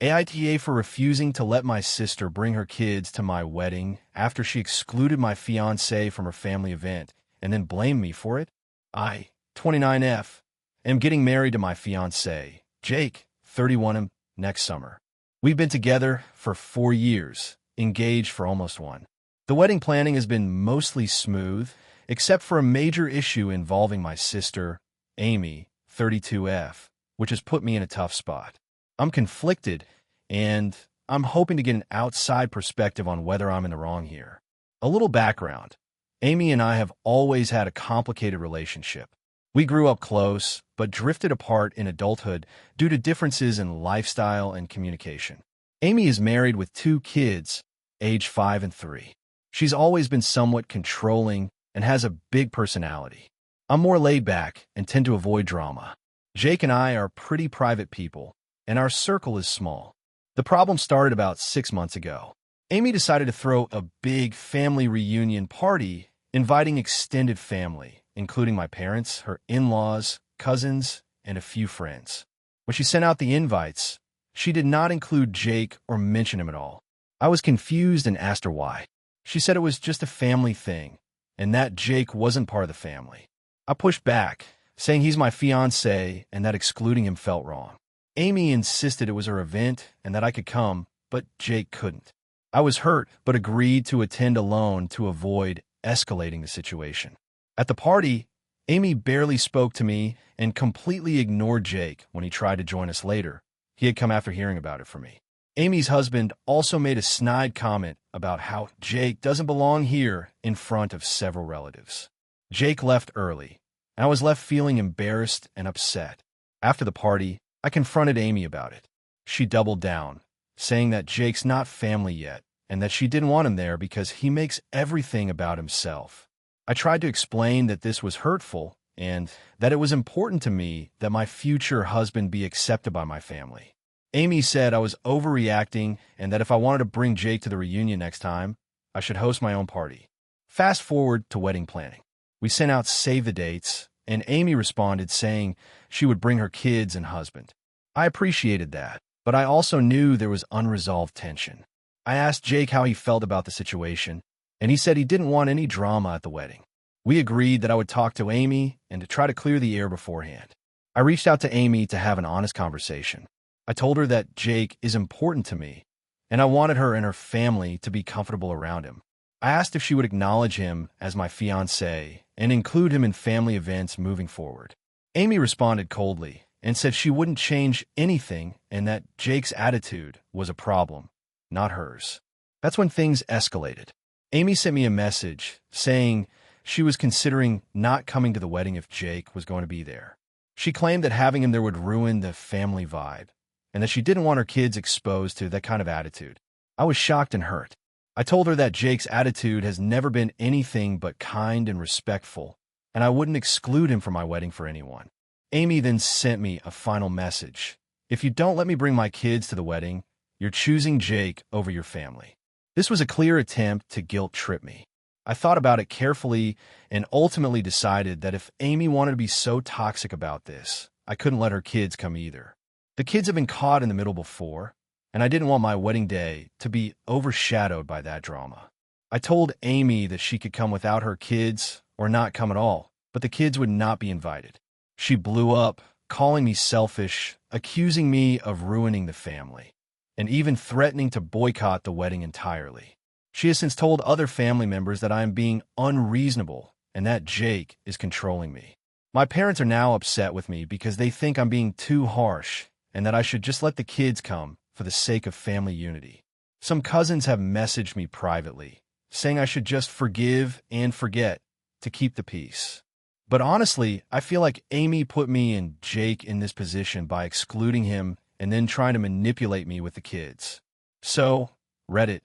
AITA for refusing to let my sister bring her kids to my wedding after she excluded my fiancé from her family event and then blamed me for it. I, 29F, am getting married to my fiancé, Jake, 31, next summer. We've been together for 4 years, engaged for almost one. The wedding planning has been mostly smooth, except for a major issue involving my sister, Amy, 32F, which has put me in a tough spot. I'm conflicted, and I'm hoping to get an outside perspective on whether I'm in the wrong here. A little background. Amy and I have always had a complicated relationship. We grew up close, but drifted apart in adulthood due to differences in lifestyle and communication. Amy is married with 2 kids, age 5 and 3. She's always been somewhat controlling and has a big personality. I'm more laid back and tend to avoid drama. Jake and I are pretty private people, and our circle is small. The problem started about 6 months ago. Amy decided to throw a big family reunion party, inviting extended family, including my parents, her in-laws, cousins, and a few friends. When she sent out the invites, she did not include Jake or mention him at all. I was confused and asked her why. She said it was just a family thing, and that Jake wasn't part of the family. I pushed back, saying he's my fiancé and that excluding him felt wrong. Amy insisted it was her event and that I could come, but Jake couldn't. I was hurt, but agreed to attend alone to avoid escalating the situation. At the party, Amy barely spoke to me and completely ignored Jake when he tried to join us later. He had come after hearing about it from me. Amy's husband also made a snide comment about how Jake doesn't belong here in front of several relatives. Jake left early, and I was left feeling embarrassed and upset. After the party, I confronted Amy about it. She doubled down, saying that Jake's not family yet and that she didn't want him there because he makes everything about himself. I tried to explain that this was hurtful and that it was important to me that my future husband be accepted by my family. Amy said I was overreacting and that if I wanted to bring Jake to the reunion next time, I should host my own party. Fast forward to wedding planning. We sent out save the dates, and Amy responded saying she would bring her kids and husband. I appreciated that, but I also knew there was unresolved tension. I asked Jake how he felt about the situation, and he said he didn't want any drama at the wedding. We agreed that I would talk to Amy and to try to clear the air beforehand. I reached out to Amy to have an honest conversation. I told her that Jake is important to me, and I wanted her and her family to be comfortable around him. I asked if she would acknowledge him as my fiancé and include him in family events moving forward. Amy responded coldly and said she wouldn't change anything and that Jake's attitude was a problem, not hers. That's when things escalated. Amy sent me a message saying she was considering not coming to the wedding if Jake was going to be there. She claimed that having him there would ruin the family vibe, and that she didn't want her kids exposed to that kind of attitude. I was shocked and hurt. I told her that Jake's attitude has never been anything but kind and respectful, and I wouldn't exclude him from my wedding for anyone. Amy then sent me a final message. If you don't let me bring my kids to the wedding, you're choosing Jake over your family. This was a clear attempt to guilt trip me. I thought about it carefully and ultimately decided that if Amy wanted to be so toxic about this, I couldn't let her kids come either. The kids have been caught in the middle before, and I didn't want my wedding day to be overshadowed by that drama. I told Amy that she could come without her kids or not come at all, but the kids would not be invited. She blew up, calling me selfish, accusing me of ruining the family, and even threatening to boycott the wedding entirely. She has since told other family members that I am being unreasonable and that Jake is controlling me. My parents are now upset with me because they think I'm being too harsh and that I should just let the kids come for the sake of family unity. Some cousins have messaged me privately, saying I should just forgive and forget to keep the peace. But honestly, I feel like Amy put me and Jake in this position by excluding him and then trying to manipulate me with the kids. So, Reddit,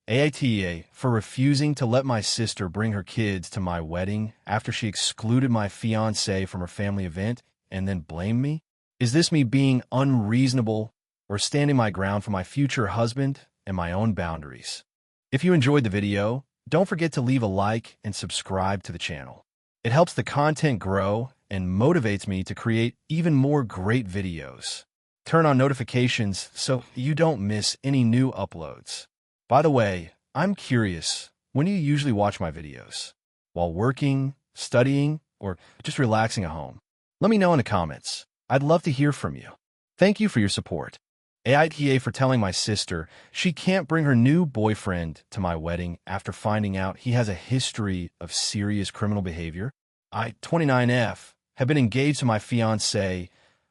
AITA for refusing to let my sister bring her kids to my wedding after she excluded my fiancé from her family event and then blamed me? Is this me being unreasonable or standing my ground for my future husband and my own boundaries? If you enjoyed the video, don't forget to leave a like and subscribe to the channel. It helps the content grow and motivates me to create even more great videos. Turn on notifications so you don't miss any new uploads. By the way, I'm curious, when do you usually watch my videos? While working, studying, or just relaxing at home? Let me know in the comments. I'd love to hear from you. Thank you for your support. AITA for telling my sister she can't bring her new boyfriend to my wedding after finding out he has a history of serious criminal behavior. I, 29F, have been engaged to my fiancé,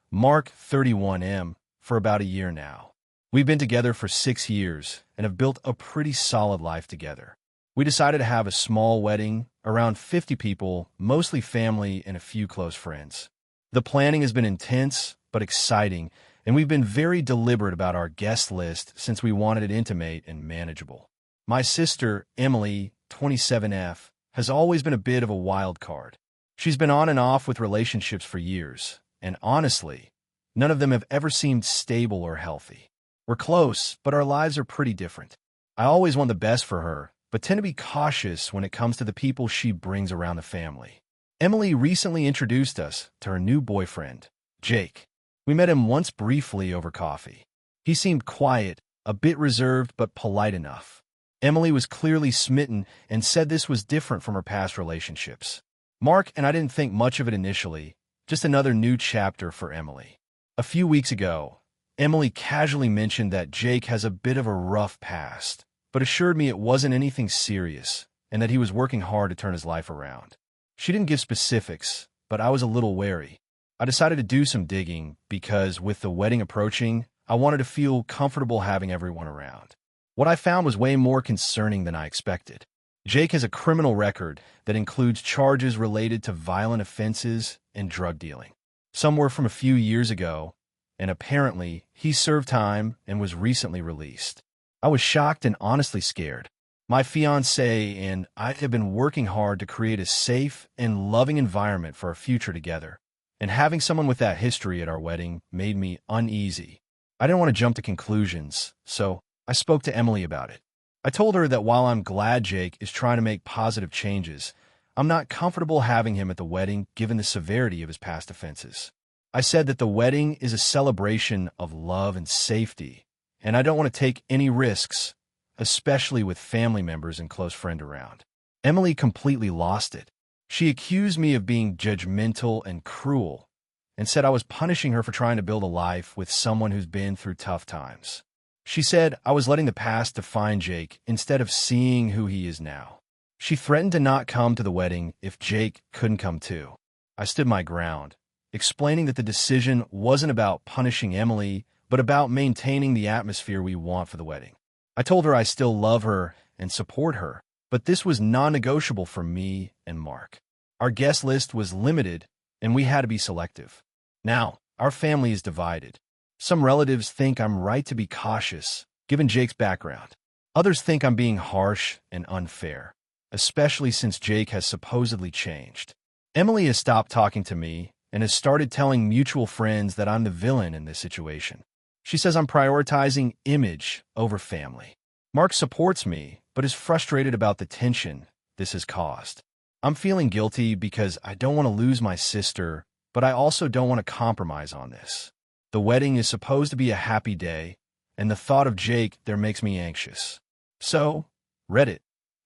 Mark, 31M, for about a year now. We've been together for 6 years and have built a pretty solid life together. We decided to have a small wedding, around 50 people, mostly family and a few close friends. The planning has been intense but exciting, and we've been very deliberate about our guest list since we wanted it intimate and manageable. My sister, Emily, 27F, has always been a bit of a wild card. She's been on and off with relationships for years, and honestly, none of them have ever seemed stable or healthy. We're close, but our lives are pretty different. I always want the best for her, but tend to be cautious when it comes to the people she brings around the family. Emily recently introduced us to her new boyfriend, Jake. We met him once briefly over coffee. He seemed quiet, a bit reserved, but polite enough. Emily was clearly smitten and said this was different from her past relationships. Mark and I didn't think much of it initially, just another new chapter for Emily. A few weeks ago, Emily casually mentioned that Jake has a bit of a rough past, but assured me it wasn't anything serious and that he was working hard to turn his life around. She didn't give specifics, but I was a little wary. I decided to do some digging because, with the wedding approaching, I wanted to feel comfortable having everyone around. What I found was way more concerning than I expected. Jake has a criminal record that includes charges related to violent offenses and drug dealing. Some were from a few years ago, and apparently he served time and was recently released. I was shocked and honestly scared. My fiancé and I have been working hard to create a safe and loving environment for our future together, and having someone with that history at our wedding made me uneasy. I didn't want to jump to conclusions, so I spoke to Emily about it. I told her that while I'm glad Jake is trying to make positive changes, I'm not comfortable having him at the wedding given the severity of his past offenses. I said that the wedding is a celebration of love and safety, and I don't want to take any risks, especially with family members and close friends around. Emily completely lost it. She accused me of being judgmental and cruel, and said I was punishing her for trying to build a life with someone who's been through tough times. She said I was letting the past define Jake instead of seeing who he is now. She threatened to not come to the wedding if Jake couldn't come too. I stood my ground, explaining that the decision wasn't about punishing Emily, but about maintaining the atmosphere we want for the wedding. I told her I still love her and support her, but this was non-negotiable for me and Mark. Our guest list was limited, and we had to be selective. Now, our family is divided. Some relatives think I'm right to be cautious, given Jake's background. Others think I'm being harsh and unfair, especially since Jake has supposedly changed. Emily has stopped talking to me and has started telling mutual friends that I'm the villain in this situation. She says I'm prioritizing image over family. Mark supports me, but is frustrated about the tension this has caused. I'm feeling guilty because I don't want to lose my sister, but I also don't want to compromise on this. The wedding is supposed to be a happy day, and the thought of Jake there makes me anxious. So, Reddit,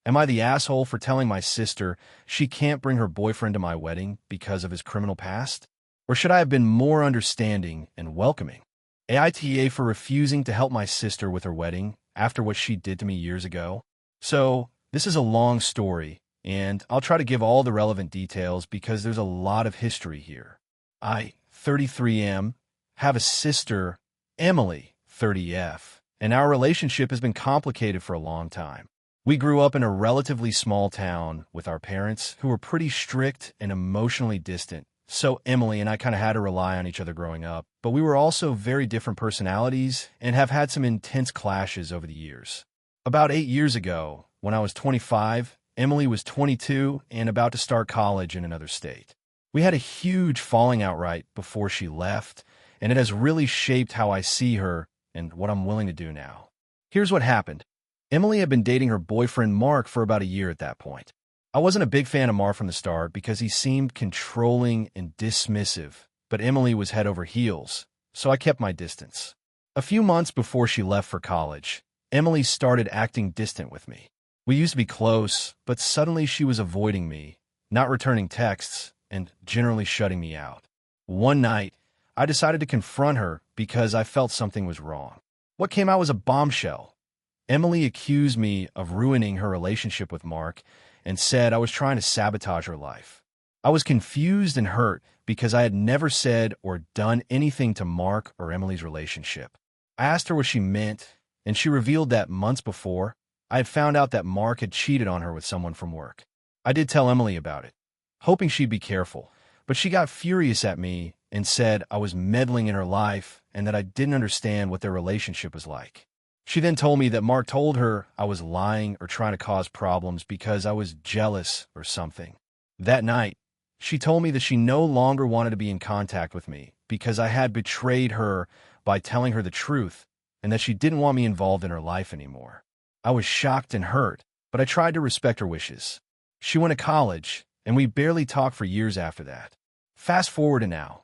am I the asshole for telling my sister she can't bring her boyfriend to my wedding because of his criminal past? Or should I have been more understanding and welcoming? AITA for refusing to help my sister with her wedding after what she did to me years ago? So, this is a long story, and I'll try to give all the relevant details because there's a lot of history here. I, 33M, have a sister, Emily, 30F, and our relationship has been complicated for a long time. We grew up in a relatively small town with our parents who were pretty strict and emotionally distant, so Emily and I kind of had to rely on each other growing up, but we were also very different personalities and have had some intense clashes over the years. About 8 years ago, when I was 25, Emily was 22 and about to start college in another state. We had a huge falling out right before she left, and it has really shaped how I see her and what I'm willing to do now. Here's what happened. Emily had been dating her boyfriend Mark for about a year at that point. I wasn't a big fan of Mark from the start because he seemed controlling and dismissive, but Emily was head over heels, so I kept my distance. A few months before she left for college, Emily started acting distant with me. We used to be close, but suddenly she was avoiding me, not returning texts, and generally shutting me out. One night, I decided to confront her because I felt something was wrong. What came out was a bombshell. Emily accused me of ruining her relationship with Mark and said I was trying to sabotage her life. I was confused and hurt because I had never said or done anything to Mark or Emily's relationship. I asked her what she meant, and she revealed that months before, I had found out that Mark had cheated on her with someone from work. I did tell Emily about it, hoping she'd be careful, but she got furious at me and said I was meddling in her life and that I didn't understand what their relationship was like. She then told me that Mark told her I was lying or trying to cause problems because I was jealous or something. That night, she told me that she no longer wanted to be in contact with me because I had betrayed her by telling her the truth and that she didn't want me involved in her life anymore. I was shocked and hurt, but I tried to respect her wishes. She went to college, and we barely talked for years after that. Fast forward to now.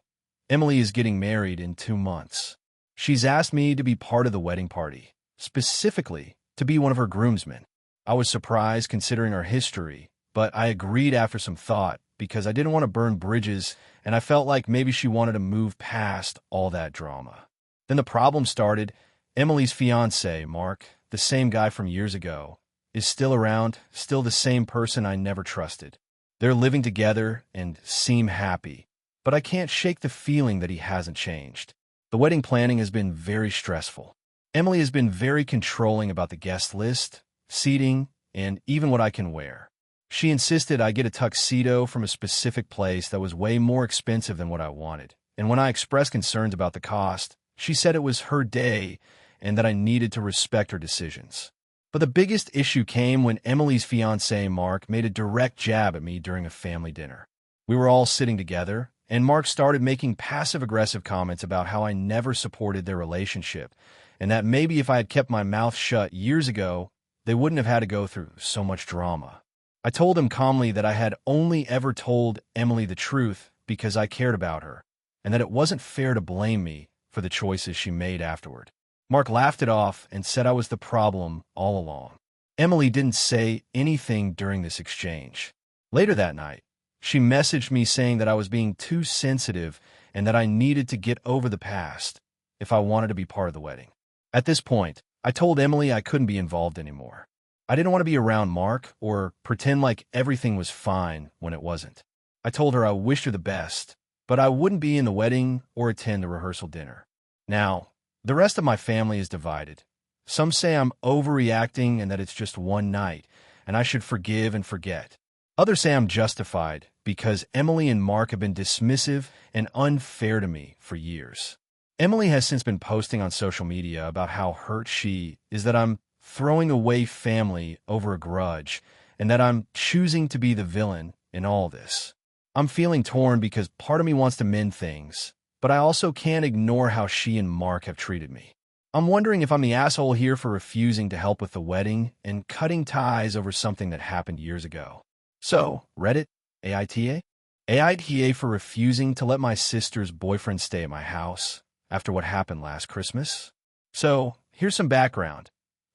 Emily is getting married in 2 months. She's asked me to be part of the wedding party, specifically to be one of her groomsmen. I was surprised considering our history, but I agreed after some thought because I didn't want to burn bridges and I felt like maybe she wanted to move past all that drama. Then the problem started. Emily's fiancé, Mark, the same guy from years ago, is still around, still the same person I never trusted. They're living together and seem happy, but I can't shake the feeling that he hasn't changed. The wedding planning has been very stressful. Emily has been very controlling about the guest list, seating, and even what I can wear. She insisted I get a tuxedo from a specific place that was way more expensive than what I wanted, and when I expressed concerns about the cost, she said it was her day and that I needed to respect her decisions. But the biggest issue came when Emily's fiancé, Mark, made a direct jab at me during a family dinner. We were all sitting together, and Mark started making passive-aggressive comments about how I never supported their relationship, and that maybe if I had kept my mouth shut years ago, they wouldn't have had to go through so much drama. I told him calmly that I had only ever told Emily the truth because I cared about her, and that it wasn't fair to blame me for the choices she made afterward. Mark laughed it off and said I was the problem all along. Emily didn't say anything during this exchange. Later that night, she messaged me saying that I was being too sensitive and that I needed to get over the past if I wanted to be part of the wedding. At this point, I told Emily I couldn't be involved anymore. I didn't want to be around Mark or pretend like everything was fine when it wasn't. I told her I wished her the best, but I wouldn't be in the wedding or attend the rehearsal dinner. Now, the rest of my family is divided. Some say I'm overreacting and that it's just one night, and I should forgive and forget. Others say I'm justified because Emily and Mark have been dismissive and unfair to me for years. Emily has since been posting on social media about how hurt she is that I'm throwing away family over a grudge and that I'm choosing to be the villain in all this. I'm feeling torn because part of me wants to mend things, but I also can't ignore how she and Mark have treated me. I'm wondering if I'm the asshole here for refusing to help with the wedding and cutting ties over something that happened years ago. So, Reddit, AITA? AITA for refusing to let my sister's boyfriend stay at my house after what happened last Christmas? So, here's some background.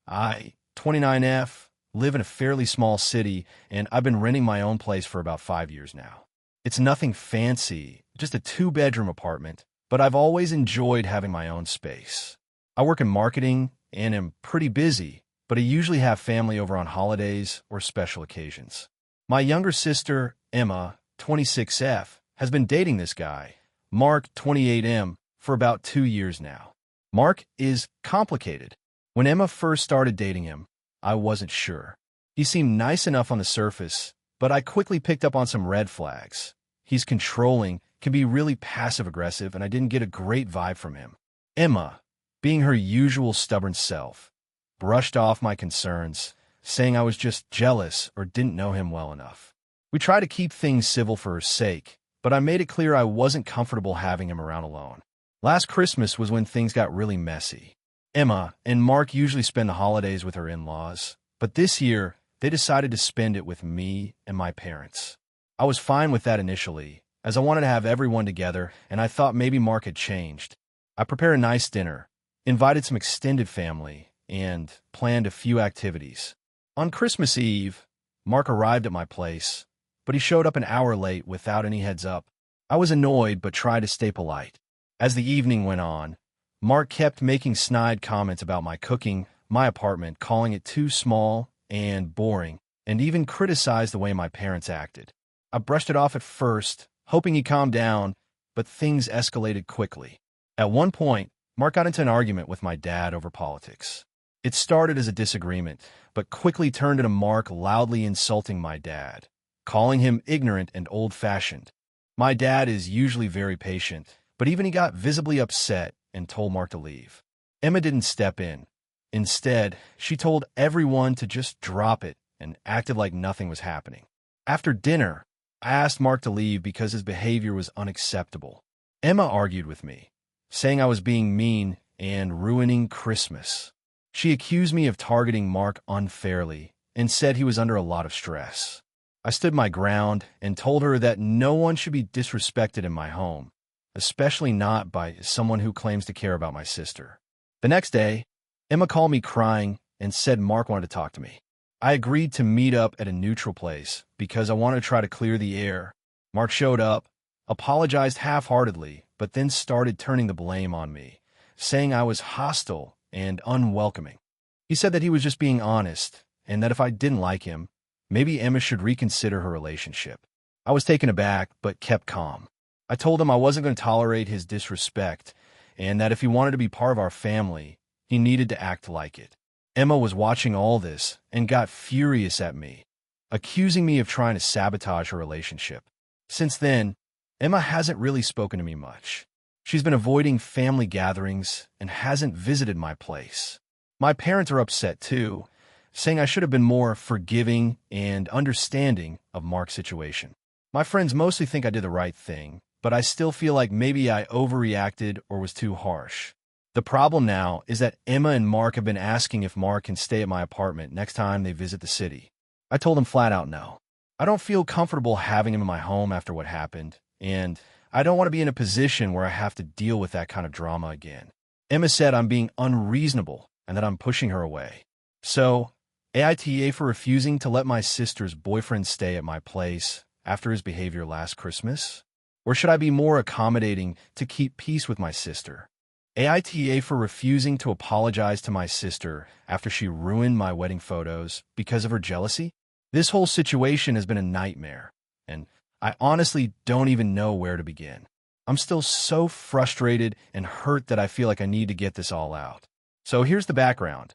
I, 29F, live in a fairly small city, and I've been renting my own place for about 5 years now. It's nothing fancy, just a 2-bedroom apartment, but I've always enjoyed having my own space. I work in marketing and am pretty busy, but I usually have family over on holidays or special occasions. My younger sister, Emma, 26F, has been dating this guy, Mark, 28M, for about 2 years now. Mark is complicated. When Emma first started dating him, I wasn't sure. He seemed nice enough on the surface, but I quickly picked up on some red flags. He's controlling, can be really passive-aggressive, and I didn't get a great vibe from him. Emma, being her usual stubborn self, brushed off my concerns, saying I was just jealous or didn't know him well enough. We tried to keep things civil for her sake, but I made it clear I wasn't comfortable having him around alone. Last Christmas was when things got really messy. Emma and Mark usually spend the holidays with her in-laws, but this year, they decided to spend it with me and my parents. I was fine with that initially, as I wanted to have everyone together, and I thought maybe Mark had changed. I prepared a nice dinner, invited some extended family, and planned a few activities. On Christmas Eve, Mark arrived at my place, but he showed up an hour late without any heads up. I was annoyed but tried to stay polite. As the evening went on, Mark kept making snide comments about my cooking, my apartment, calling it too small and boring, and even criticized the way my parents acted. I brushed it off at first, hoping he'd calm down, but things escalated quickly. At one point, Mark got into an argument with my dad over politics. It started as a disagreement, but quickly turned into Mark loudly insulting my dad, calling him ignorant and old-fashioned. My dad is usually very patient, but even he got visibly upset and told Mark to leave. Emma didn't step in. Instead, she told everyone to just drop it and acted like nothing was happening. After dinner, I asked Mark to leave because his behavior was unacceptable. Emma argued with me, saying I was being mean and ruining Christmas. She accused me of targeting Mark unfairly and said he was under a lot of stress. I stood my ground and told her that no one should be disrespected in my home, especially not by someone who claims to care about my sister. The next day, Emma called me crying and said Mark wanted to talk to me. I agreed to meet up at a neutral place because I wanted to try to clear the air. Mark showed up, apologized half-heartedly, but then started turning the blame on me, saying I was hostile and unwelcoming. He said that he was just being honest and that if I didn't like him, maybe Emma should reconsider her relationship. I was taken aback but kept calm. I told him I wasn't going to tolerate his disrespect and that if he wanted to be part of our family, he needed to act like it. Emma was watching all this and got furious at me, accusing me of trying to sabotage her relationship. Since then, Emma hasn't really spoken to me much. She's been avoiding family gatherings and hasn't visited my place. My parents are upset too, saying I should have been more forgiving and understanding of Mark's situation. My friends mostly think I did the right thing, but I still feel like maybe I overreacted or was too harsh. The problem now is that Emma and Mark have been asking if Mark can stay at my apartment next time they visit the city. I told them flat out no. I don't feel comfortable having him in my home after what happened, and I don't want to be in a position where I have to deal with that kind of drama again. Emma said I'm being unreasonable and that I'm pushing her away. So, AITA for refusing to let my sister's boyfriend stay at my place after his behavior last Christmas? Or should I be more accommodating to keep peace with my sister? AITA for refusing to apologize to my sister after she ruined my wedding photos because of her jealousy? This whole situation has been a nightmare, and I honestly don't even know where to begin. I'm still so frustrated and hurt that I feel like I need to get this all out. So here's the background.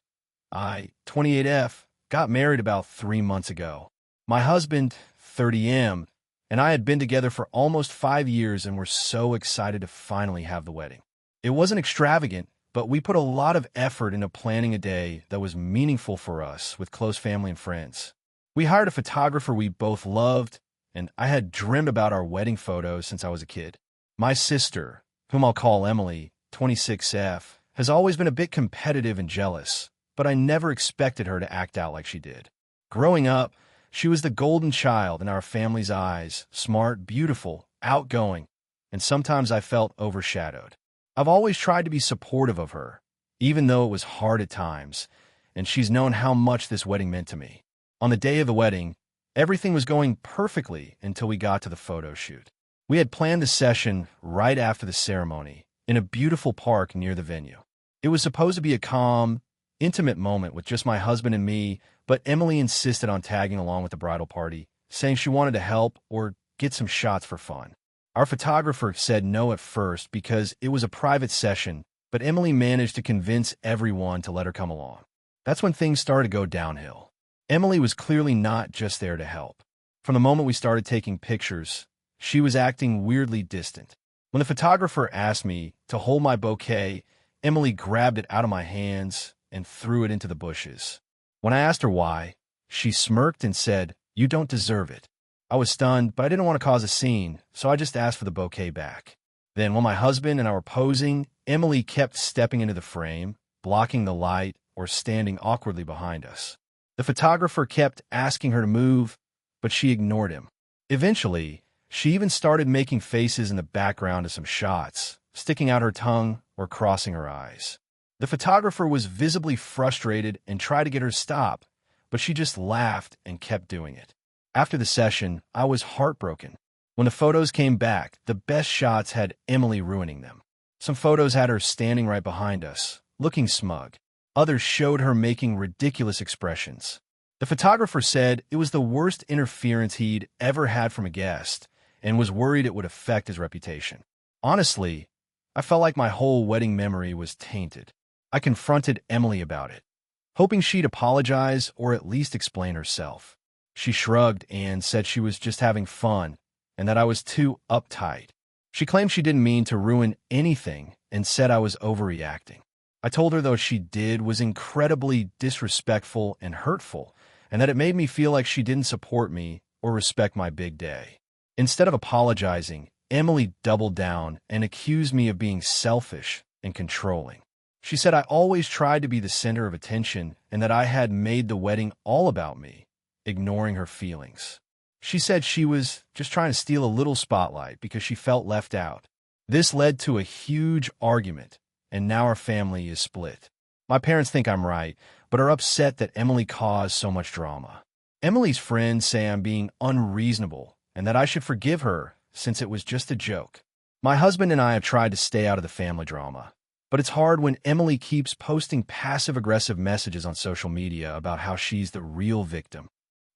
I, 28F, got married about 3 months ago. My husband, 30M, and I had been together for almost 5 years and were so excited to finally have the wedding. It wasn't extravagant, but we put a lot of effort into planning a day that was meaningful for us with close family and friends. We hired a photographer we both loved, and I had dreamed about our wedding photos since I was a kid. My sister, whom I'll call Emily, 26F, has always been a bit competitive and jealous, but I never expected her to act out like she did. Growing up, she was the golden child in our family's eyes, smart, beautiful, outgoing, and sometimes I felt overshadowed. I've always tried to be supportive of her, even though it was hard at times, and she's known how much this wedding meant to me. On the day of the wedding, everything was going perfectly until we got to the photo shoot. We had planned the session right after the ceremony in a beautiful park near the venue. It was supposed to be a calm, intimate moment with just my husband and me, but Emily insisted on tagging along with the bridal party, saying she wanted to help or get some shots for fun. Our photographer said no at first because it was a private session, but Emily managed to convince everyone to let her come along. That's when things started to go downhill. Emily was clearly not just there to help. From the moment we started taking pictures, she was acting weirdly distant. When the photographer asked me to hold my bouquet, Emily grabbed it out of my hands and threw it into the bushes. When I asked her why, she smirked and said, "You don't deserve it." I was stunned, but I didn't want to cause a scene, so I just asked for the bouquet back. Then, when my husband and I were posing, Emily kept stepping into the frame, blocking the light, or standing awkwardly behind us. The photographer kept asking her to move, but she ignored him. Eventually, she even started making faces in the background of some shots, sticking out her tongue or crossing her eyes. The photographer was visibly frustrated and tried to get her to stop, but she just laughed and kept doing it. After the session, I was heartbroken. When the photos came back, the best shots had Emily ruining them. Some photos had her standing right behind us, looking smug. Others showed her making ridiculous expressions. The photographer said it was the worst interference he'd ever had from a guest and was worried it would affect his reputation. Honestly, I felt like my whole wedding memory was tainted. I confronted Emily about it, hoping she'd apologize or at least explain herself. She shrugged and said she was just having fun and that I was too uptight. She claimed she didn't mean to ruin anything and said I was overreacting. I told her though she did was incredibly disrespectful and hurtful, and that it made me feel like she didn't support me or respect my big day. Instead of apologizing, Emily doubled down and accused me of being selfish and controlling. She said I always tried to be the center of attention and that I had made the wedding all about me, ignoring her feelings. She said she was just trying to steal a little spotlight because she felt left out. This led to a huge argument, and now our family is split. My parents think I'm right, but are upset that Emily caused so much drama. Emily's friends say I'm being unreasonable and that I should forgive her since it was just a joke. My husband and I have tried to stay out of the family drama, but it's hard when Emily keeps posting passive-aggressive messages on social media about how she's the real victim.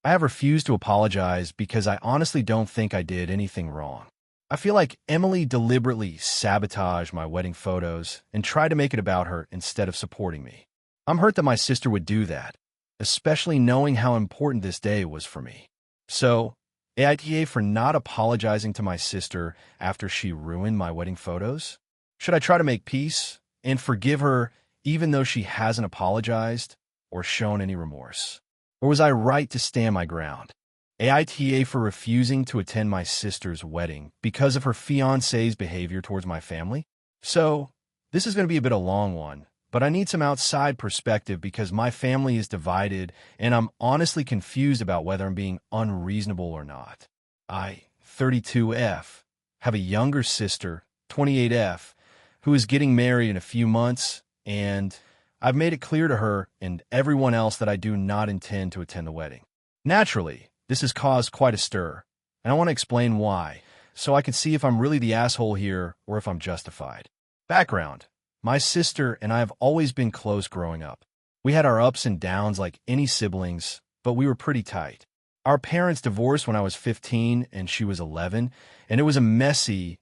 I have refused to apologize because I honestly don't think I did anything wrong. I feel like Emily deliberately sabotaged my wedding photos and tried to make it about her instead of supporting me. I'm hurt that my sister would do that, especially knowing how important this day was for me. So, AITA for not apologizing to my sister after she ruined my wedding photos? Should I try to make peace and forgive her even though she hasn't apologized or shown any remorse? Or was I right to stand my ground? AITA for refusing to attend my sister's wedding because of her fiancé's behavior towards my family? So, this is going to be a bit of a long one, but I need some outside perspective because my family is divided and I'm honestly confused about whether I'm being unreasonable or not. I, 32F, have a younger sister, 28F, who is getting married in a few months, and I've made it clear to her and everyone else that I do not intend to attend the wedding. Naturally, this has caused quite a stir, and I want to explain why, so I can see if I'm really the asshole here or if I'm justified. Background: my sister and I have always been close growing up. We had our ups and downs like any siblings, but we were pretty tight. Our parents divorced when I was 15 and she was 11, and it was a messy,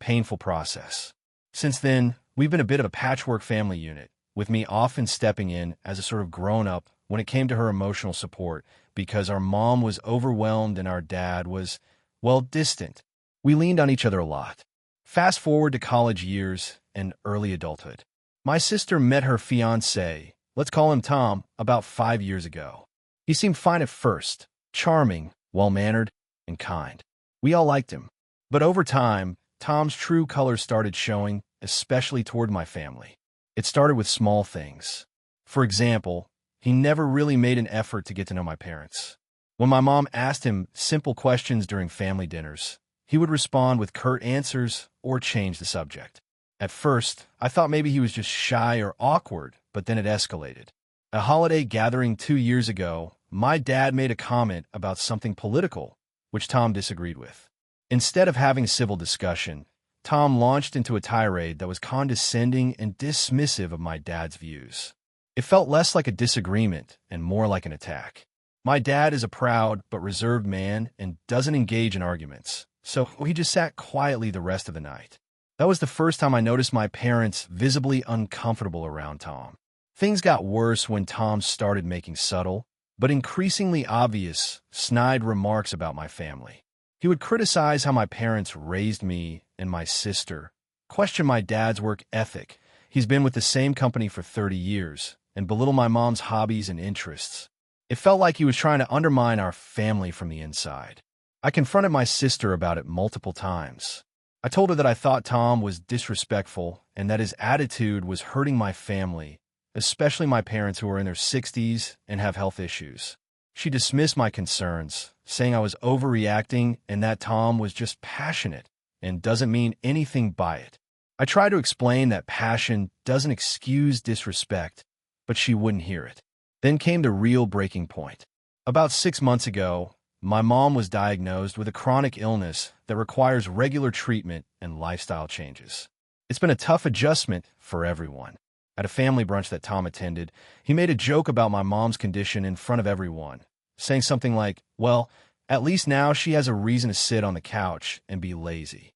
painful process. Since then, we've been a bit of a patchwork family unit, with me often stepping in as a sort of grown-up when it came to her emotional support because our mom was overwhelmed and our dad was, well, distant. We leaned on each other a lot. Fast forward to college years and early adulthood. My sister met her fiancé, let's call him Tom, about 5 years ago. He seemed fine at first, charming, well-mannered, and kind. We all liked him. But over time, Tom's true colors started showing, especially toward my family. It started with small things. For example, he never really made an effort to get to know my parents. When my mom asked him simple questions during family dinners, he would respond with curt answers or change the subject. At first, I thought maybe he was just shy or awkward, but then it escalated. At a holiday gathering 2 years ago, my dad made a comment about something political, which Tom disagreed with. Instead of having a civil discussion, Tom launched into a tirade that was condescending and dismissive of my dad's views. It felt less like a disagreement and more like an attack. My dad is a proud but reserved man and doesn't engage in arguments, so he just sat quietly the rest of the night. That was the first time I noticed my parents visibly uncomfortable around Tom. Things got worse when Tom started making subtle, but increasingly obvious, snide remarks about my family. He would criticize how my parents raised me and my sister, question my dad's work ethic. He's been with the same company for 30 years, and belittle my mom's hobbies and interests. It felt like he was trying to undermine our family from the inside. I confronted my sister about it multiple times. I told her that I thought Tom was disrespectful and that his attitude was hurting my family, especially my parents who are in their 60s and have health issues. She dismissed my concerns, saying I was overreacting and that Tom was just passionate and doesn't mean anything by it. I tried to explain that passion doesn't excuse disrespect, but she wouldn't hear it. Then came the real breaking point. About 6 months ago, my mom was diagnosed with a chronic illness that requires regular treatment and lifestyle changes. It's been a tough adjustment for everyone. At a family brunch that Tom attended, he made a joke about my mom's condition in front of everyone, saying something like, "Well, at least now she has a reason to sit on the couch and be lazy."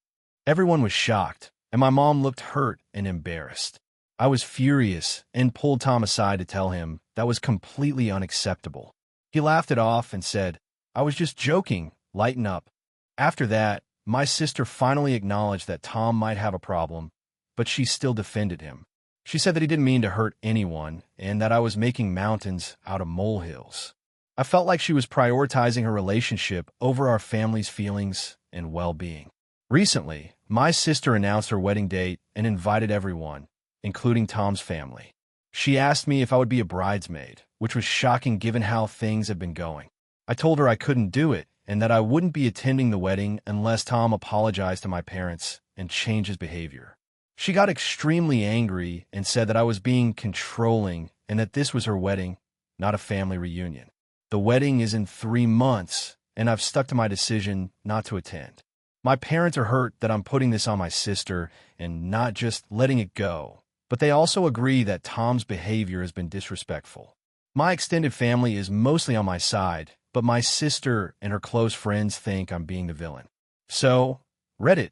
Everyone was shocked, and my mom looked hurt and embarrassed. I was furious and pulled Tom aside to tell him that was completely unacceptable. He laughed it off and said, "I was just joking, lighten up." After that, my sister finally acknowledged that Tom might have a problem, but she still defended him. She said that he didn't mean to hurt anyone and that I was making mountains out of molehills. I felt like she was prioritizing her relationship over our family's feelings and well-being. Recently, my sister announced her wedding date and invited everyone, including Tom's family. She asked me if I would be a bridesmaid, which was shocking given how things had been going. I told her I couldn't do it and that I wouldn't be attending the wedding unless Tom apologized to my parents and changed his behavior. She got extremely angry and said that I was being controlling and that this was her wedding, not a family reunion. The wedding is in 3 months, and I've stuck to my decision not to attend. My parents are hurt that I'm putting this on my sister and not just letting it go, but they also agree that Tom's behavior has been disrespectful. My extended family is mostly on my side, but my sister and her close friends think I'm being the villain. So, Reddit,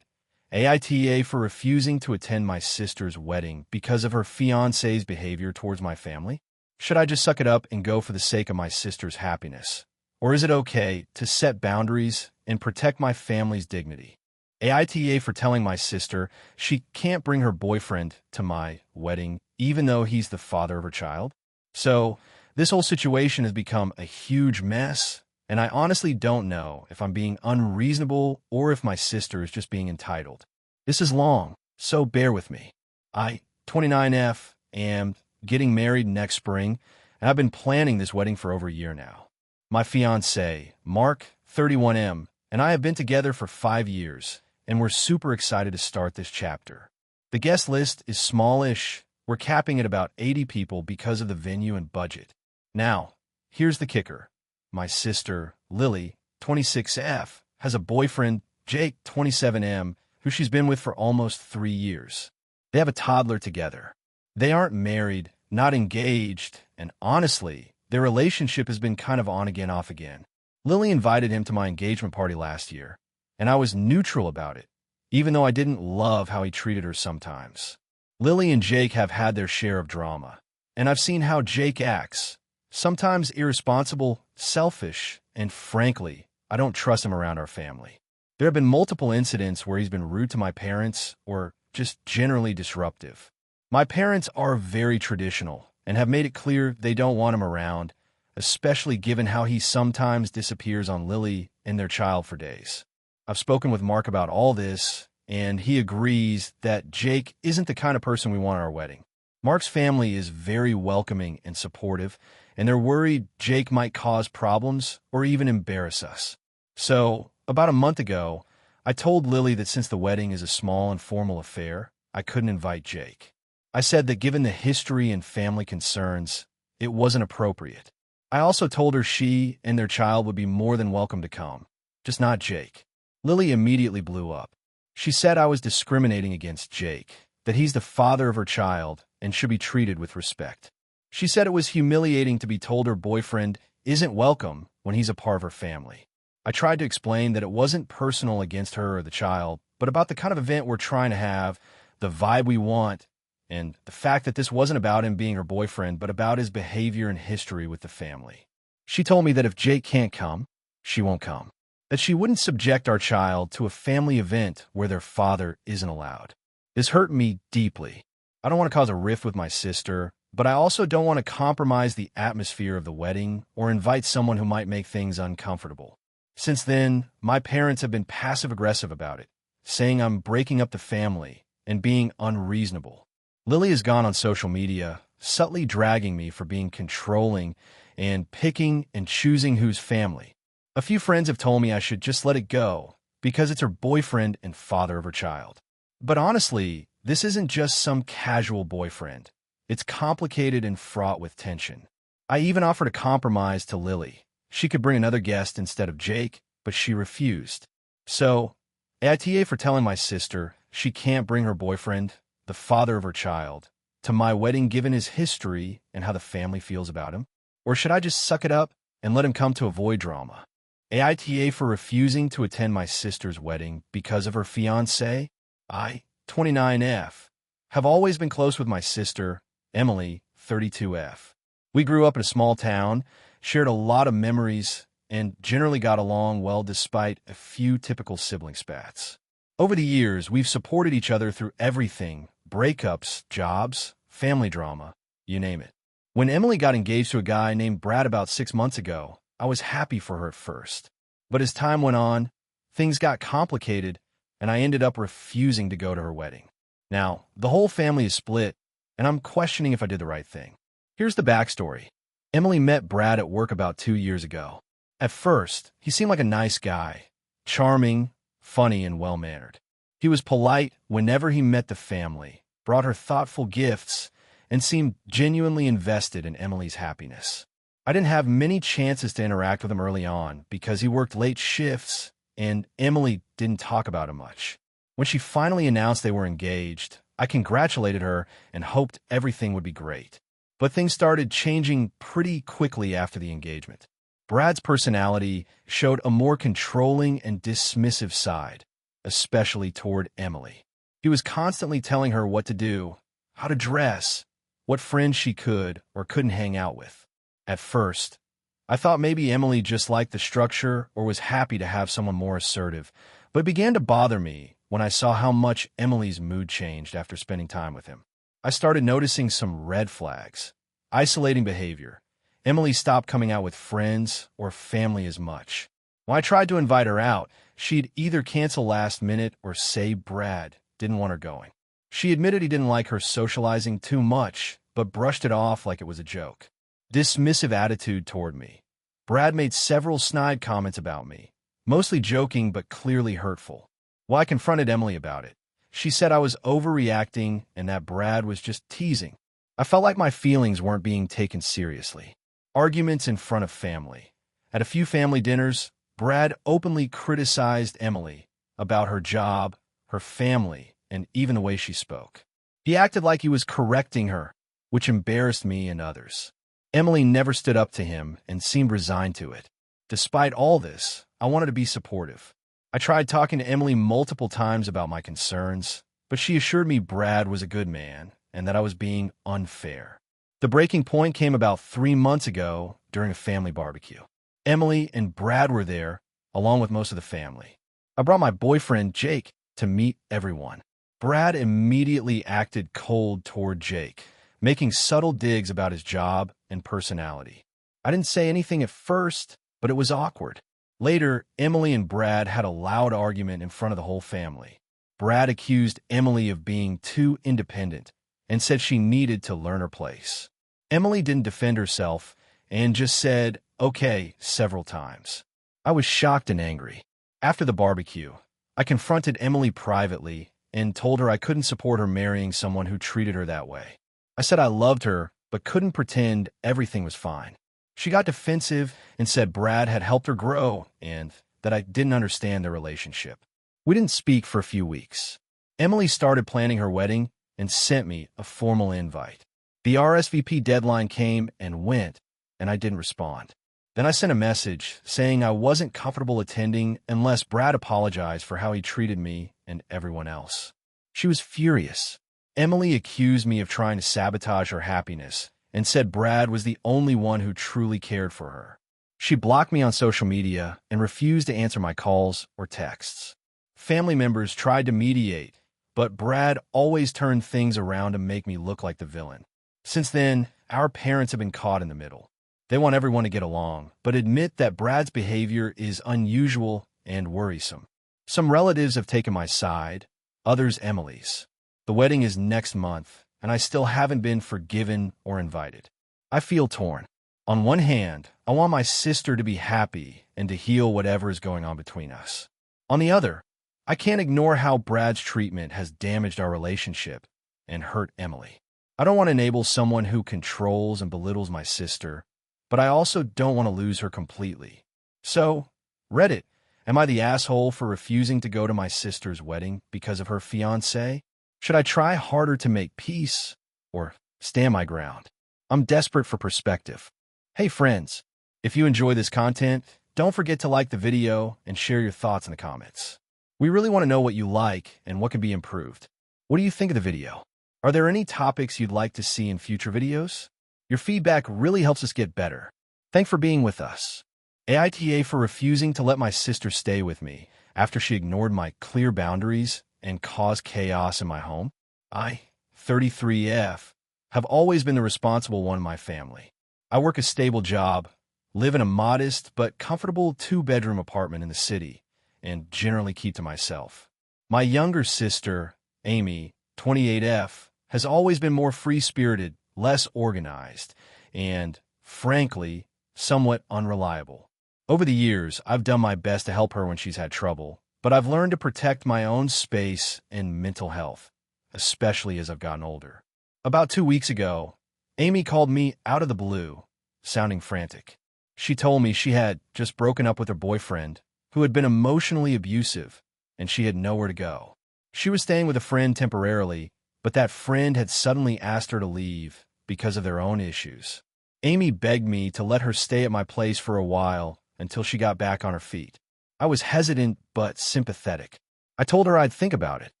AITA for refusing to attend my sister's wedding because of her fiancé's behavior towards my family? Should I just suck it up and go for the sake of my sister's happiness? Or is it okay to set boundaries and protect my family's dignity? AITA for telling my sister she can't bring her boyfriend to my wedding even though he's the father of her child? So, this whole situation has become a huge mess, and I honestly don't know if I'm being unreasonable or if my sister is just being entitled. This is long, so bear with me. I, 29F, am getting married next spring, and I've been planning this wedding for over a year now. My fiancé, Mark, 31M, and I have been together for 5 years, and we're super excited to start this chapter. The guest list is smallish. We're capping at about 80 people because of the venue and budget. Now, here's the kicker. My sister, Lily, 26F, has a boyfriend, Jake, 27M, who she's been with for almost 3 years. They have a toddler together. They aren't married, not engaged, and honestly, their relationship has been kind of on again, off again. Lily invited him to my engagement party last year, and I was neutral about it, even though I didn't love how he treated her sometimes. Lily and Jake have had their share of drama, and I've seen how Jake acts. Sometimes irresponsible, selfish, and frankly, I don't trust him around our family. There have been multiple incidents where he's been rude to my parents or just generally disruptive. My parents are very traditional and have made it clear they don't want him around, especially given how he sometimes disappears on Lily and their child for days. I've spoken with Mark about all this, and he agrees that Jake isn't the kind of person we want at our wedding. Mark's family is very welcoming and supportive, and they're worried Jake might cause problems or even embarrass us. So, about a month ago, I told Lily that since the wedding is a small and formal affair, I couldn't invite Jake. I said that given the history and family concerns, it wasn't appropriate. I also told her she and their child would be more than welcome to come, just not Jake. Lily immediately blew up. She said I was discriminating against Jake, that he's the father of her child and should be treated with respect. She said it was humiliating to be told her boyfriend isn't welcome when he's a part of her family. I tried to explain that it wasn't personal against her or the child, but about the kind of event we're trying to have, the vibe we want, and the fact that this wasn't about him being her boyfriend, but about his behavior and history with the family. She told me that if Jake can't come, she won't come. That she wouldn't subject our child to a family event where their father isn't allowed. This hurt me deeply. I don't want to cause a rift with my sister, but I also don't want to compromise the atmosphere of the wedding or invite someone who might make things uncomfortable. Since then, my parents have been passive-aggressive about it, saying I'm breaking up the family and being unreasonable. Lily has gone on social media, subtly dragging me for being controlling and picking and choosing whose family. A few friends have told me I should just let it go because it's her boyfriend and father of her child. But honestly, this isn't just some casual boyfriend. It's complicated and fraught with tension. I even offered a compromise to Lily. She could bring another guest instead of Jake, but she refused. So, AITA for telling my sister she can't bring her boyfriend, the father of her child, to my wedding given his history and how the family feels about him? Or should I just suck it up and let him come to avoid drama? AITA for refusing to attend my sister's wedding because of her fiancé? I, 29F, have always been close with my sister, Emily, 32F. We grew up in a small town, shared a lot of memories, and generally got along well despite a few typical sibling spats. Over the years, we've supported each other through everything: breakups, jobs, family drama, you name it. When Emily got engaged to a guy named Brad about 6 months ago, I was happy for her at first. But as time went on, things got complicated, and I ended up refusing to go to her wedding. Now, the whole family is split, and I'm questioning if I did the right thing. Here's the backstory. Emily met Brad at work about 2 years ago. At first, he seemed like a nice guy, charming, funny, and well-mannered. He was polite whenever he met the family, brought her thoughtful gifts, and seemed genuinely invested in Emily's happiness. I didn't have many chances to interact with him early on because he worked late shifts and Emily didn't talk about him much. When she finally announced they were engaged, I congratulated her and hoped everything would be great. But things started changing pretty quickly after the engagement. Brad's personality showed a more controlling and dismissive side, especially toward Emily. He was constantly telling her what to do, how to dress, what friends she could or couldn't hang out with. At first, I thought maybe Emily just liked the structure or was happy to have someone more assertive, but it began to bother me when I saw how much Emily's mood changed after spending time with him. I started noticing some red flags. Isolating behavior. Emily stopped coming out with friends or family as much. When I tried to invite her out, she'd either cancel last minute or say Brad didn't want her going. She admitted he didn't like her socializing too much, but brushed it off like it was a joke. Dismissive attitude toward me. Brad made several snide comments about me, mostly joking but clearly hurtful. Well, I confronted Emily about it. She said I was overreacting and that Brad was just teasing. I felt like my feelings weren't being taken seriously. Arguments in front of family. At a few family dinners, Brad openly criticized Emily about her job, her family, and even the way she spoke. He acted like he was correcting her, which embarrassed me and others. Emily never stood up to him and seemed resigned to it. Despite all this, I wanted to be supportive. I tried talking to Emily multiple times about my concerns, but she assured me Brad was a good man and that I was being unfair. The breaking point came about 3 months ago during a family barbecue. Emily and Brad were there, along with most of the family. I brought my boyfriend, Jake, to meet everyone. Brad immediately acted cold toward Jake, making subtle digs about his job and personality. I didn't say anything at first, but it was awkward. Later, Emily and Brad had a loud argument in front of the whole family. Brad accused Emily of being too independent and said she needed to learn her place. Emily didn't defend herself and just said, "Okay," several times. I was shocked and angry. After the barbecue, I confronted Emily privately and told her I couldn't support her marrying someone who treated her that way. I said I loved her, but couldn't pretend everything was fine. She got defensive and said Brad had helped her grow and that I didn't understand their relationship. We didn't speak for a few weeks. Emily started planning her wedding and sent me a formal invite. The RSVP deadline came and went, and I didn't respond. Then I sent a message saying I wasn't comfortable attending unless Brad apologized for how he treated me and everyone else. She was furious. Emily accused me of trying to sabotage her happiness and said Brad was the only one who truly cared for her. She blocked me on social media and refused to answer my calls or texts. Family members tried to mediate, but Brad always turned things around to make me look like the villain. Since then, our parents have been caught in the middle. They want everyone to get along, but admit that Brad's behavior is unusual and worrisome. Some relatives have taken my side, others Emily's. The wedding is next month, and I still haven't been forgiven or invited. I feel torn. On one hand, I want my sister to be happy and to heal whatever is going on between us. On the other, I can't ignore how Brad's treatment has damaged our relationship and hurt Emily. I don't want to enable someone who controls and belittles my sister, but I also don't want to lose her completely. So, Reddit, am I the asshole for refusing to go to my sister's wedding because of her fiancé? Should I try harder to make peace or stand my ground? I'm desperate for perspective. Hey friends, if you enjoy this content, don't forget to like the video and share your thoughts in the comments. We really want to know what you like and what can be improved. What do you think of the video? Are there any topics you'd like to see in future videos? Your feedback really helps us get better. Thanks for being with us. AITA for refusing to let my sister stay with me after she ignored my clear boundaries and caused chaos in my home. I, 33F, have always been the responsible one in my family. I work a stable job, live in a modest but comfortable 2-bedroom apartment in the city, and generally keep to myself. My younger sister, Amy, 28F, has always been more free-spirited, less organized, and, frankly, somewhat unreliable. Over the years, I've done my best to help her when she's had trouble, but I've learned to protect my own space and mental health, especially as I've gotten older. About 2 weeks ago, Amy called me out of the blue, sounding frantic. She told me she had just broken up with her boyfriend, who had been emotionally abusive, and she had nowhere to go. She was staying with a friend temporarily, but that friend had suddenly asked her to leave because of their own issues. Amy begged me to let her stay at my place for a while until she got back on her feet. I was hesitant but sympathetic. I told her I'd think about it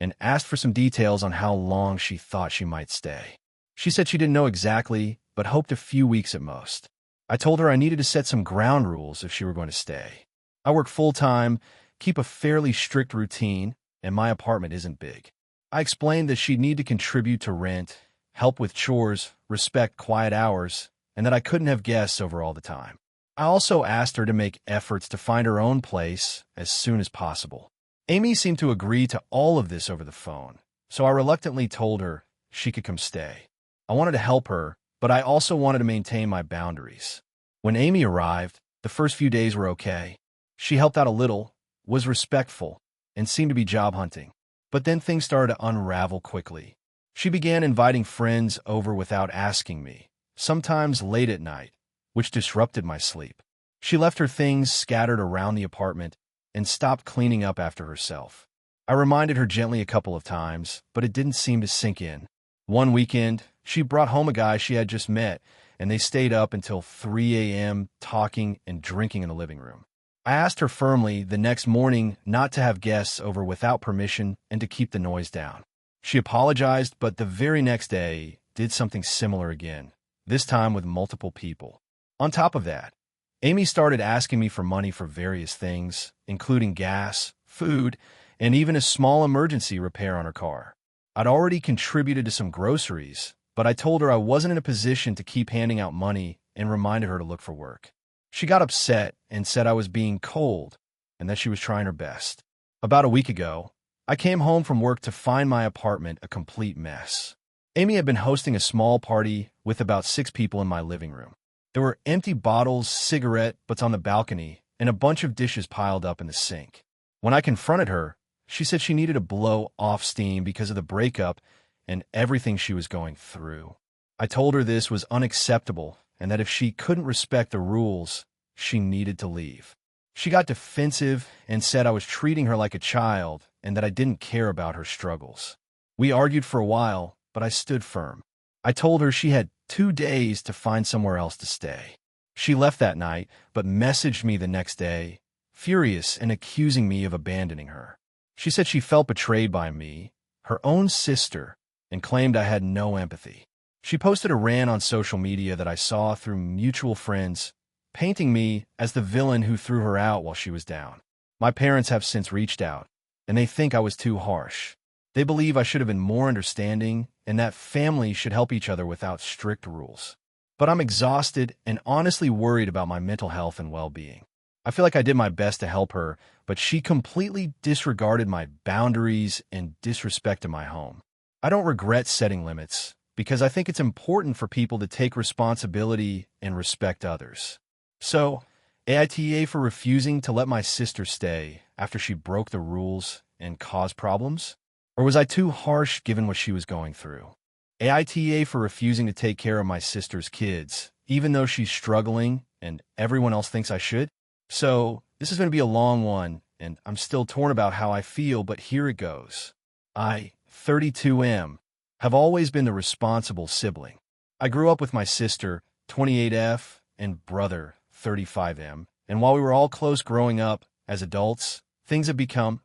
and asked for some details on how long she thought she might stay. She said she didn't know exactly, but hoped a few weeks at most. I told her I needed to set some ground rules if she were going to stay. I work full-time, keep a fairly strict routine, and my apartment isn't big. I explained that she'd need to contribute to rent, help with chores, respect quiet hours, and that I couldn't have guests over all the time. I also asked her to make efforts to find her own place as soon as possible. Amy seemed to agree to all of this over the phone, so I reluctantly told her she could come stay. I wanted to help her, but I also wanted to maintain my boundaries. When Amy arrived, the first few days were okay. She helped out a little, was respectful, and seemed to be job hunting. But then things started to unravel quickly. She began inviting friends over without asking me, sometimes late at night, which disrupted my sleep. She left her things scattered around the apartment and stopped cleaning up after herself. I reminded her gently a couple of times, but it didn't seem to sink in. One weekend, she brought home a guy she had just met, and they stayed up until 3 a.m. talking and drinking in the living room. I asked her firmly the next morning not to have guests over without permission and to keep the noise down. She apologized, but the very next day did something similar again, this time with multiple people. On top of that, Amy started asking me for money for various things, including gas, food, and even a small emergency repair on her car. I'd already contributed to some groceries, but I told her I wasn't in a position to keep handing out money and reminded her to look for work. She got upset and said I was being cold and that she was trying her best. About a week ago, I came home from work to find my apartment a complete mess. Amy had been hosting a small party with about 6 people in my living room. There were empty bottles, cigarette butts on the balcony, and a bunch of dishes piled up in the sink. When I confronted her, she said she needed to blow off steam because of the breakup and everything she was going through. I told her this was unacceptable and that if she couldn't respect the rules, she needed to leave. She got defensive and said I was treating her like a child and that I didn't care about her struggles. We argued for a while, but I stood firm. I told her she had 2 days to find somewhere else to stay. She left that night, but messaged me the next day, furious and accusing me of abandoning her. She said she felt betrayed by me, her own sister, and claimed I had no empathy. She posted a rant on social media that I saw through mutual friends, painting me as the villain who threw her out while she was down. My parents have since reached out, and they think I was too harsh. They believe I should have been more understanding and that families should help each other without strict rules. But I'm exhausted and honestly worried about my mental health and well-being. I feel like I did my best to help her, but she completely disregarded my boundaries and disrespected my home. I don't regret setting limits because I think it's important for people to take responsibility and respect others. So, AITA for refusing to let my sister stay after she broke the rules and caused problems? Or was I too harsh given what she was going through? AITA for refusing to take care of my sister's kids, even though she's struggling and everyone else thinks I should? So, this is going to be a long one, and I'm still torn about how I feel, but here it goes. I, 32M, have always been the responsible sibling. I grew up with my sister, 28F, and brother, 35M, and while we were all close growing up, as adults, things have become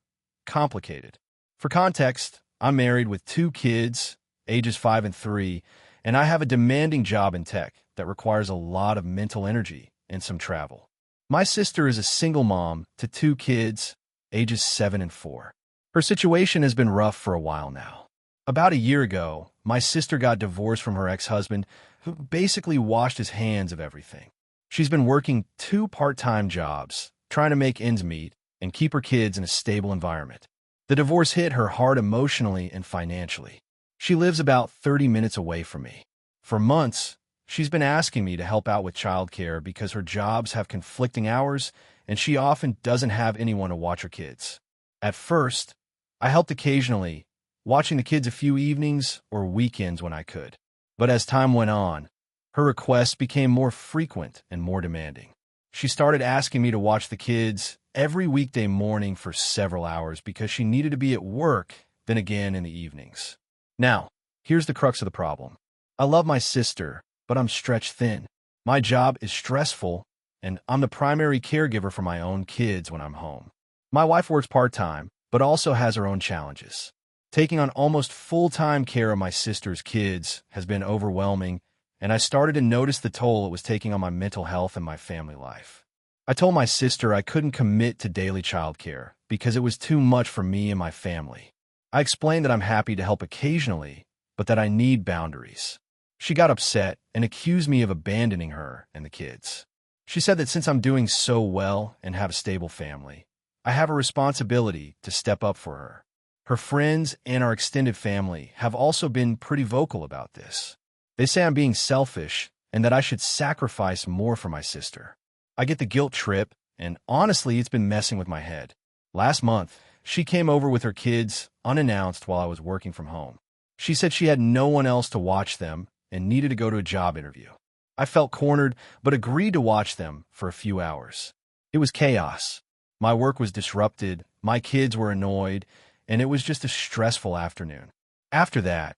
complicated. For context, I'm married with 2 kids, ages 5 and 3, and I have a demanding job in tech that requires a lot of mental energy and some travel. My sister is a single mom to 2 kids, ages 7 and 4. Her situation has been rough for a while now. About a year ago, my sister got divorced from her ex-husband, who basically washed his hands of everything. She's been working 2 part-time jobs, trying to make ends meet and keep her kids in a stable environment. The divorce hit her hard emotionally and financially. She lives about 30 minutes away from me. For months, she's been asking me to help out with childcare because her jobs have conflicting hours and she often doesn't have anyone to watch her kids. At first, I helped occasionally, watching the kids a few evenings or weekends when I could. But as time went on, her requests became more frequent and more demanding. She started asking me to watch the kids every weekday morning for several hours because she needed to be at work, then again in the evenings. Now, here's the crux of the problem. I love my sister, but I'm stretched thin. My job is stressful, and I'm the primary caregiver for my own kids when I'm home. My wife works part-time, but also has her own challenges. Taking on almost full-time care of my sister's kids has been overwhelming, and I started to notice the toll it was taking on my mental health and my family life. I told my sister I couldn't commit to daily childcare because it was too much for me and my family. I explained that I'm happy to help occasionally, but that I need boundaries. She got upset and accused me of abandoning her and the kids. She said that since I'm doing so well and have a stable family, I have a responsibility to step up for her. Her friends and our extended family have also been pretty vocal about this. They say I'm being selfish and that I should sacrifice more for my sister. I get the guilt trip, and honestly, it's been messing with my head. Last month, she came over with her kids unannounced while I was working from home. She said she had no one else to watch them and needed to go to a job interview. I felt cornered, but agreed to watch them for a few hours. It was chaos. My work was disrupted, my kids were annoyed, and it was just a stressful afternoon. After that,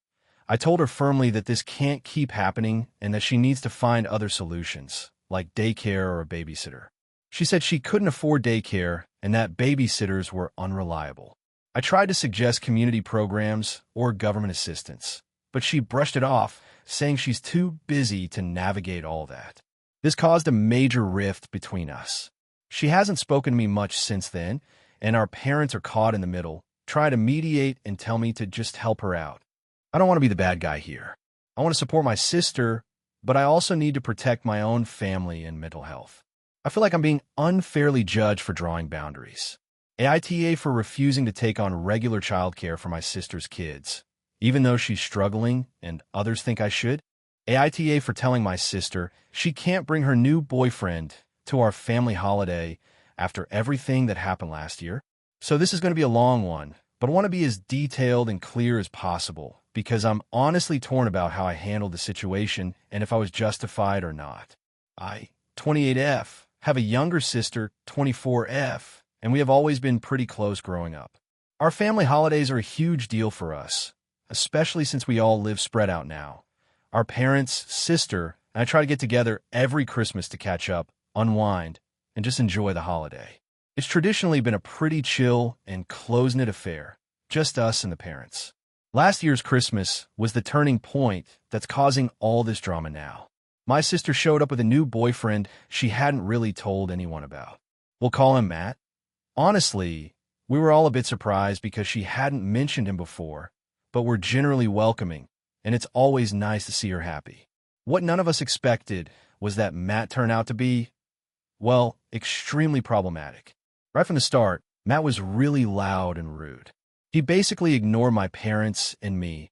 I told her firmly that this can't keep happening and that she needs to find other solutions, like daycare or a babysitter. She said she couldn't afford daycare and that babysitters were unreliable. I tried to suggest community programs or government assistance, but she brushed it off, saying she's too busy to navigate all that. This caused a major rift between us. She hasn't spoken to me much since then, and our parents are caught in the middle, trying to mediate and tell me to just help her out. I don't want to be the bad guy here. I want to support my sister, but I also need to protect my own family and mental health. I feel like I'm being unfairly judged for drawing boundaries. AITA for refusing to take on regular childcare for my sister's kids, even though she's struggling and others think I should. AITA for telling my sister she can't bring her new boyfriend to our family holiday after everything that happened last year. So this is going to be a long one, but I want to be as detailed and clear as possible because I'm honestly torn about how I handled the situation and if I was justified or not. I, 28F, have a younger sister, 24F, and we have always been pretty close growing up. Our family holidays are a huge deal for us, especially since we all live spread out now. Our parents, sister, and I try to get together every Christmas to catch up, unwind, and just enjoy the holiday. It's traditionally been a pretty chill and close-knit affair, just us and the parents. Last year's Christmas was the turning point that's causing all this drama now. My sister showed up with a new boyfriend she hadn't really told anyone about. We'll call him Matt. Honestly, we were all a bit surprised because she hadn't mentioned him before, but we're generally welcoming, and it's always nice to see her happy. What none of us expected was that Matt turned out to be, well, extremely problematic. Right from the start, Matt was really loud and rude. He basically ignored my parents and me,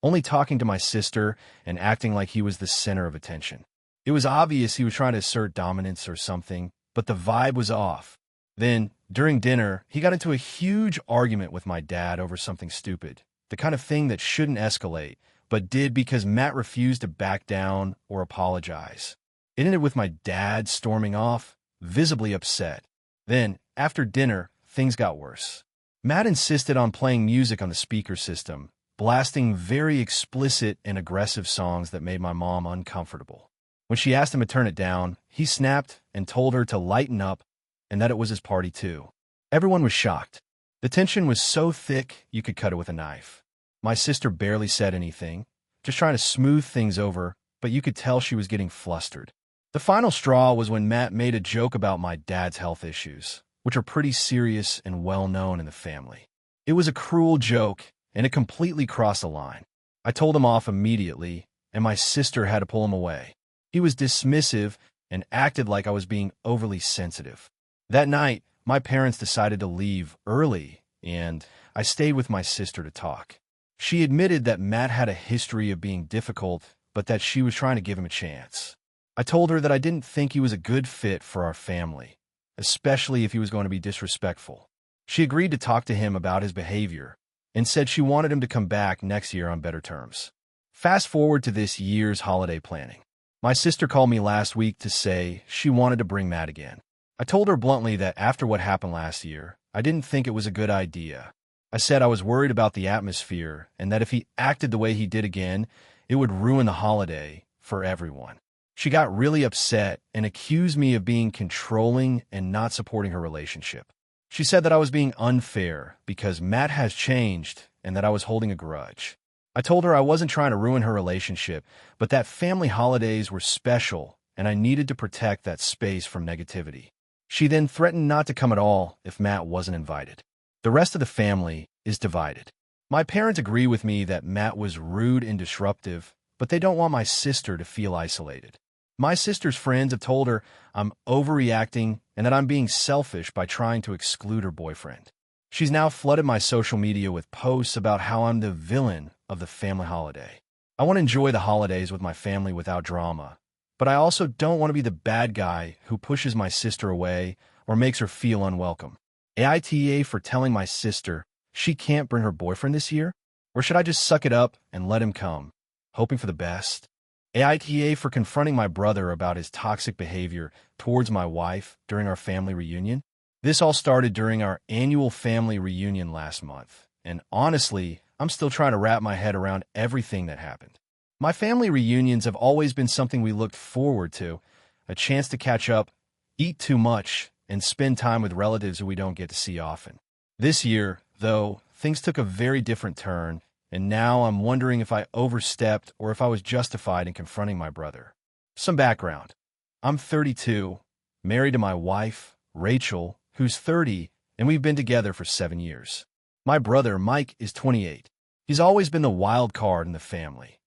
only talking to my sister and acting like he was the center of attention. It was obvious he was trying to assert dominance or something, but the vibe was off. Then, During dinner, he got into a huge argument with my dad over something stupid, the kind of thing that shouldn't escalate, but did because Matt refused to back down or apologize. It ended with my dad storming off, visibly upset. Then, after dinner, things got worse. Matt insisted on playing music on the speaker system, blasting very explicit and aggressive songs that made my mom uncomfortable. When she asked him to turn it down, he snapped and told her to lighten up and that it was his party too. Everyone was shocked. The tension was so thick you could cut it with a knife. My sister barely said anything, just trying to smooth things over, but you could tell she was getting flustered. The final straw was when Matt made a joke about my dad's health issues, which are pretty serious and well known in the family. It was a cruel joke, and it completely crossed the line. I told him off immediately, and my sister had to pull him away. He was dismissive and acted like I was being overly sensitive. That night, my parents decided to leave early, and I stayed with my sister to talk. She admitted that Matt had a history of being difficult, but that she was trying to give him a chance. I told her that I didn't think he was a good fit for our family, especially if he was going to be disrespectful. She agreed to talk to him about his behavior and said she wanted him to come back next year on better terms. Fast forward to this year's holiday planning. My sister called me last week to say she wanted to bring Matt again. I told her bluntly that after what happened last year, I didn't think it was a good idea. I said I was worried about the atmosphere and that if he acted the way he did again, it would ruin the holiday for everyone. She got really upset and accused me of being controlling and not supporting her relationship. She said that I was being unfair because Matt has changed and that I was holding a grudge. I told her I wasn't trying to ruin her relationship, but that family holidays were special and I needed to protect that space from negativity. She then threatened not to come at all if Matt wasn't invited. The rest of the family is divided. My parents agree with me that Matt was rude and disruptive, but they don't want my sister to feel isolated. My sister's friends have told her I'm overreacting and that I'm being selfish by trying to exclude her boyfriend. She's now flooded my social media with posts about how I'm the villain of the family holiday. I want to enjoy the holidays with my family without drama, but I also don't want to be the bad guy who pushes my sister away or makes her feel unwelcome. AITA for telling my sister she can't bring her boyfriend this year? Or should I just suck it up and let him come, hoping for the best? AITA for confronting my brother about his toxic behavior towards my wife during our family reunion? This all started during our annual family reunion last month, and honestly, I'm still trying to wrap my head around everything that happened. My family reunions have always been something we looked forward to, a chance to catch up, eat too much, and spend time with relatives who we don't get to see often. This year, though, things took a very different turn, and now I'm wondering if I overstepped or if I was justified in confronting my brother. Some background. I'm 32, married to my wife, Rachel, who's 30, and we've been together for 7 years. My brother, Mike, is 28. He's always been the wild card in the family.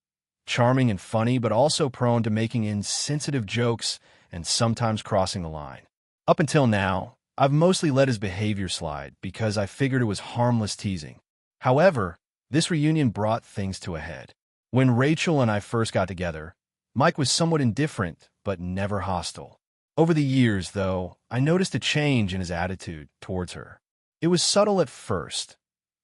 Charming and funny, but also prone to making insensitive jokes and sometimes crossing the line. Up until now, I've mostly let his behavior slide because I figured it was harmless teasing. However, this reunion brought things to a head. When Rachel and I first got together, Mike was somewhat indifferent, but never hostile. Over the years, though, I noticed a change in his attitude towards her. It was subtle at first.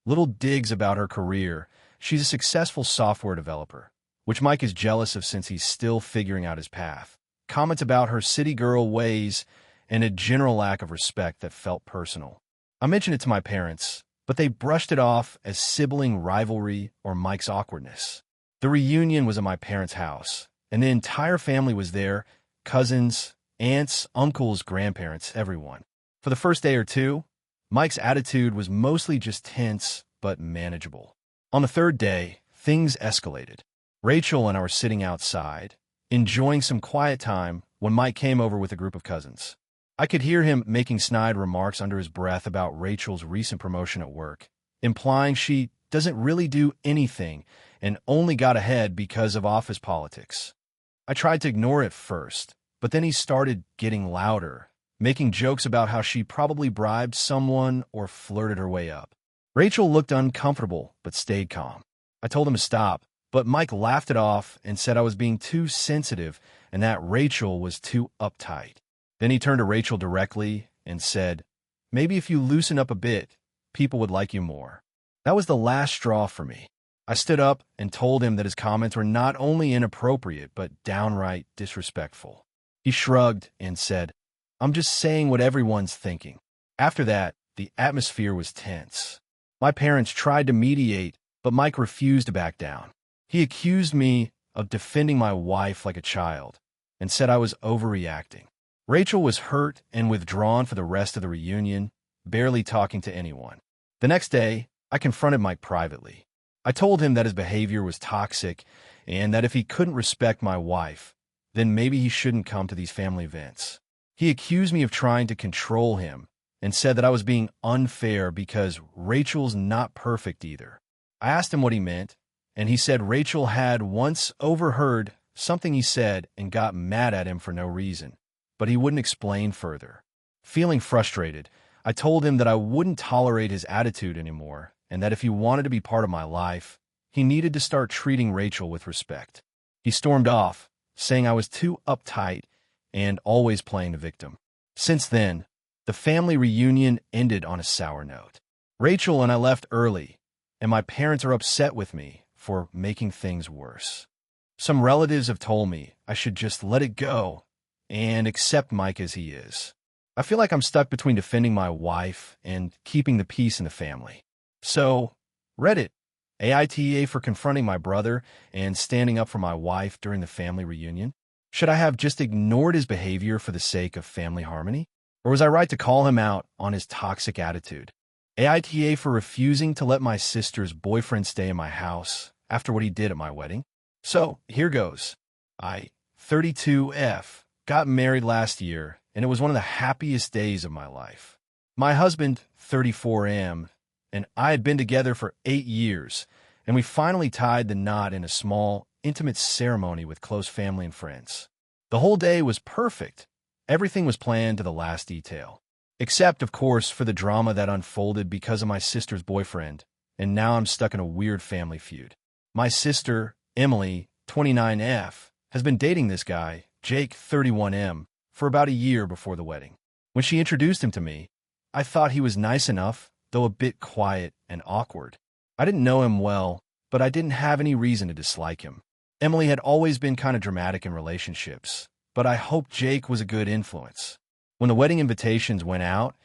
Little digs about her career. She's a successful software developer, which Mike is jealous of since he's still figuring out his path. Comments about her city girl ways and a general lack of respect that felt personal. I mentioned it to my parents, but they brushed it off as sibling rivalry or Mike's awkwardness. The reunion was at my parents' house, and the entire family was there, cousins, aunts, uncles, grandparents, everyone. For the first day or two, Mike's attitude was mostly just tense, but manageable. On the third day, things escalated. Rachel and I were sitting outside, enjoying some quiet time when Mike came over with a group of cousins. I could hear him making snide remarks under his breath about Rachel's recent promotion at work, implying she doesn't really do anything and only got ahead because of office politics. I tried to ignore it first, but then he started getting louder, making jokes about how she probably bribed someone or flirted her way up. Rachel looked uncomfortable but stayed calm. I told him to stop, but Mike laughed it off and said I was being too sensitive and that Rachel was too uptight. Then he turned to Rachel directly and said, maybe if you loosen up a bit, people would like you more. That was the last straw for me. I stood up and told him that his comments were not only inappropriate, but downright disrespectful. He shrugged and said, "I'm just saying what everyone's thinking." After that, the atmosphere was tense. My parents tried to mediate, but Mike refused to back down. He accused me of defending my wife like a child and said I was overreacting. Rachel was hurt and withdrawn for the rest of the reunion, barely talking to anyone. The next day, I confronted Mike privately. I told him that his behavior was toxic and that if he couldn't respect my wife, then maybe he shouldn't come to these family events. He accused me of trying to control him and said that I was being unfair because Rachel's not perfect either. I asked him what he meant, and he said Rachel had once overheard something he said and got mad at him for no reason, but he wouldn't explain further. Feeling frustrated, I told him that I wouldn't tolerate his attitude anymore and that if he wanted to be part of my life, he needed to start treating Rachel with respect. He stormed off, saying I was too uptight and always playing the victim. Since then, the family reunion ended on a sour note. Rachel and I left early, and my parents are upset with me for making things worse. Some relatives have told me I should just let it go and accept Mike as he is. I feel like I'm stuck between defending my wife and keeping the peace in the family. So, Reddit, AITA for confronting my brother and standing up for my wife during the family reunion? Should I have just ignored his behavior for the sake of family harmony? Or was I right to call him out on his toxic attitude? AITA for refusing to let my sister's boyfriend stay in my house after what he did at my wedding? So, here goes. I, 32F, got married last year, and it was one of the happiest days of my life. My husband, 34M, and I had been together for 8 years, and we finally tied the knot in a small, intimate ceremony with close family and friends. The whole day was perfect. Everything was planned to the last detail. Except, of course, for the drama that unfolded because of my sister's boyfriend, and now I'm stuck in a weird family feud. My sister, Emily, 29F, has been dating this guy, Jake, 31M, for about a year before the wedding. When she introduced him to me, I thought he was nice enough, though a bit quiet and awkward. I didn't know him well, but I didn't have any reason to dislike him. Emily had always been kind of dramatic in relationships, but I hoped Jake was a good influence. When the wedding invitations went out,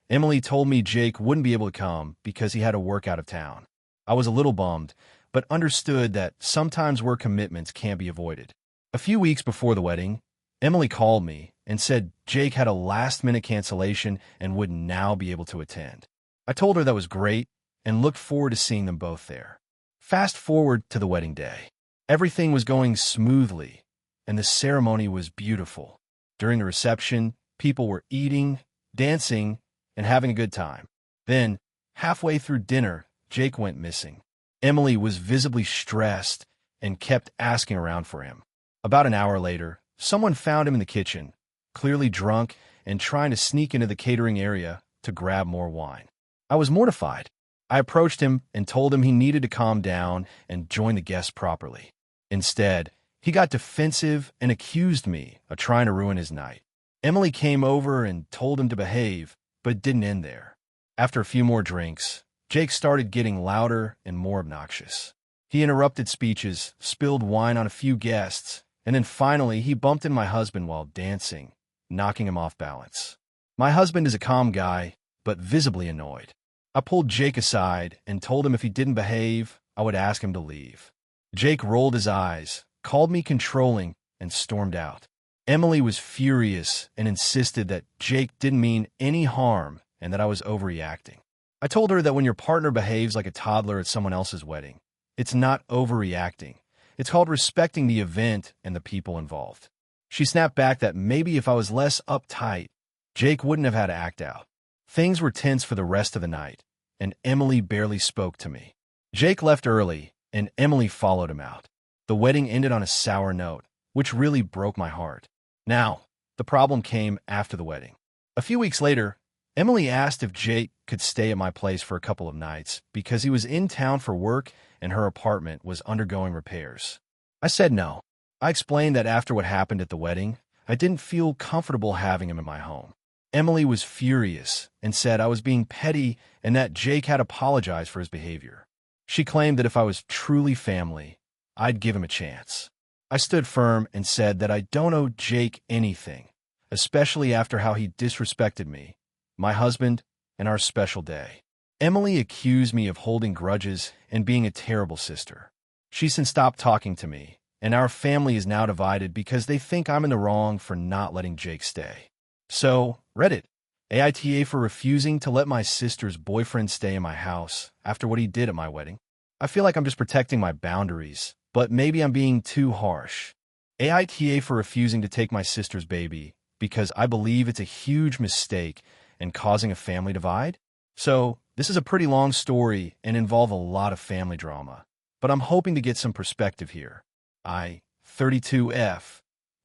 Emily told me Jake wouldn't be able to come because he had to work out of town. I was a little bummed, but understood that sometimes work commitments can't be avoided. A few weeks before the wedding, Emily called me and said Jake had a last-minute cancellation and would now be able to attend. I told her that was great and looked forward to seeing them both there. Fast forward to the wedding day. Everything was going smoothly, and the ceremony was beautiful. During the reception, people were eating, dancing, and having a good time. Then, halfway through dinner, Jake went missing. Emily was visibly stressed and kept asking around for him. About an hour later, someone found him in the kitchen, clearly drunk and trying to sneak into the catering area to grab more wine. I was mortified. I approached him and told him he needed to calm down and join the guests properly. Instead, he got defensive and accused me of trying to ruin his night. Emily came over and told him to behave, but it didn't end there. After a few more drinks, Jake started getting louder and more obnoxious. He interrupted speeches, spilled wine on a few guests, and then finally he bumped into my husband while dancing, knocking him off balance. My husband is a calm guy, but visibly annoyed. I pulled Jake aside and told him if he didn't behave, I would ask him to leave. Jake rolled his eyes, called me controlling, and stormed out. Emily was furious and insisted that Jake didn't mean any harm and that I was overreacting. I told her that when your partner behaves like a toddler at someone else's wedding, it's not overreacting. It's called respecting the event and the people involved. She snapped back that maybe if I was less uptight, Jake wouldn't have had to act out. Things were tense for the rest of the night, and Emily barely spoke to me. Jake left early, and Emily followed him out. The wedding ended on a sour note, which really broke my heart. Now, the problem came after the wedding. A few weeks later, Emily asked if Jake could stay at my place for a couple of nights because he was in town for work and her apartment was undergoing repairs. I said no. I explained that after what happened at the wedding, I didn't feel comfortable having him in my home. Emily was furious and said I was being petty and that Jake had apologized for his behavior. She claimed that if I was truly family, I'd give him a chance. I stood firm and said that I don't owe Jake anything, especially after how he disrespected me, my husband, and our special day. Emily accused me of holding grudges and being a terrible sister. She's since stopped talking to me, and our family is now divided because they think I'm in the wrong for not letting Jake stay. So, Reddit, AITA for refusing to let my sister's boyfriend stay in my house after what he did at my wedding. I feel like I'm just protecting my boundaries, but maybe I'm being too harsh. AITA for refusing to take my sister's baby because I believe it's a huge mistake and causing a family divide. So, this is a pretty long story and involve a lot of family drama, but I'm hoping to get some perspective here. I, 32F,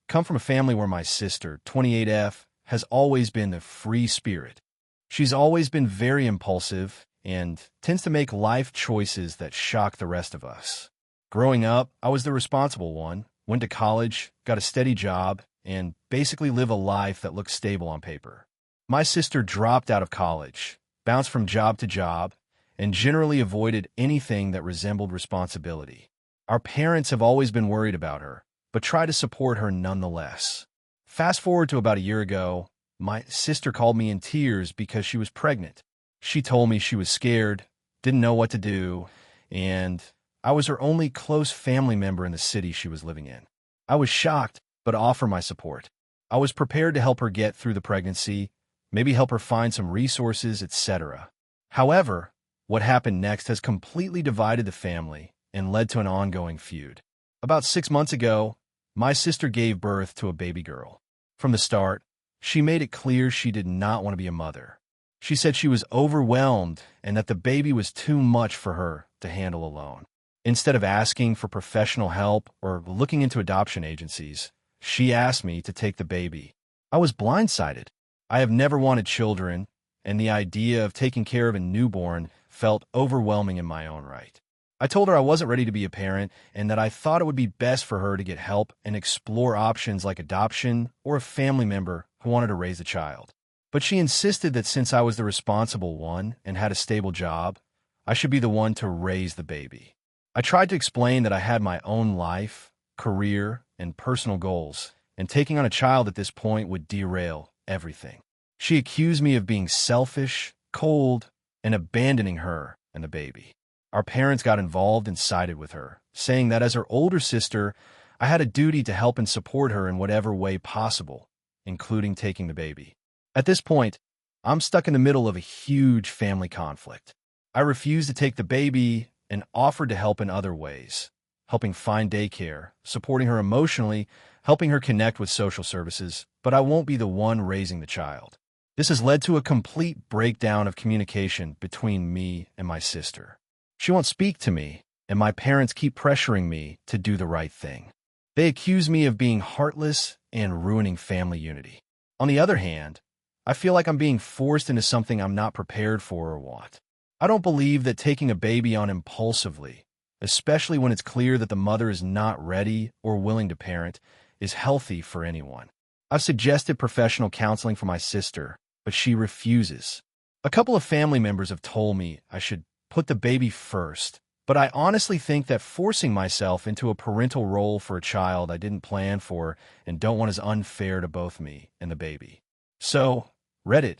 come from a family where my sister, 28F, has always been the free spirit. She's always been very impulsive and tends to make life choices that shock the rest of us. Growing up, I was the responsible one, went to college, got a steady job, and basically live a life that looked stable on paper. My sister dropped out of college, bounced from job to job, and generally avoided anything that resembled responsibility. Our parents have always been worried about her, but try to support her nonetheless. Fast forward to about a year ago, my sister called me in tears because she was pregnant. She told me she was scared, didn't know what to do, and I was her only close family member in the city she was living in. I was shocked, but offered my support. I was prepared to help her get through the pregnancy, maybe help her find some resources, etc. However, what happened next has completely divided the family and led to an ongoing feud. About 6 months ago, my sister gave birth to a baby girl. From the start, she made it clear she did not want to be a mother. She said she was overwhelmed and that the baby was too much for her to handle alone. Instead of asking for professional help or looking into adoption agencies, she asked me to take the baby. I was blindsided. I have never wanted children, and the idea of taking care of a newborn felt overwhelming in my own right. I told her I wasn't ready to be a parent and that I thought it would be best for her to get help and explore options like adoption or a family member who wanted to raise a child. But she insisted that since I was the responsible one and had a stable job, I should be the one to raise the baby. I tried to explain that I had my own life, career, and personal goals, and taking on a child at this point would derail everything. She accused me of being selfish, cold, and abandoning her and the baby. Our parents got involved and sided with her, saying that as her older sister, I had a duty to help and support her in whatever way possible, including taking the baby. At this point, I'm stuck in the middle of a huge family conflict. I refused to take the baby and offered to help in other ways, helping find daycare, supporting her emotionally, helping her connect with social services, but I won't be the one raising the child. This has led to a complete breakdown of communication between me and my sister. She won't speak to me, and my parents keep pressuring me to do the right thing. They accuse me of being heartless and ruining family unity. On the other hand, I feel like I'm being forced into something I'm not prepared for or want. I don't believe that taking a baby on impulsively, especially when it's clear that the mother is not ready or willing to parent, is healthy for anyone. I've suggested professional counseling for my sister, but she refuses. A couple of family members have told me I should put the baby first, but I honestly think that forcing myself into a parental role for a child I didn't plan for and don't want is unfair to both me and the baby. So, Reddit,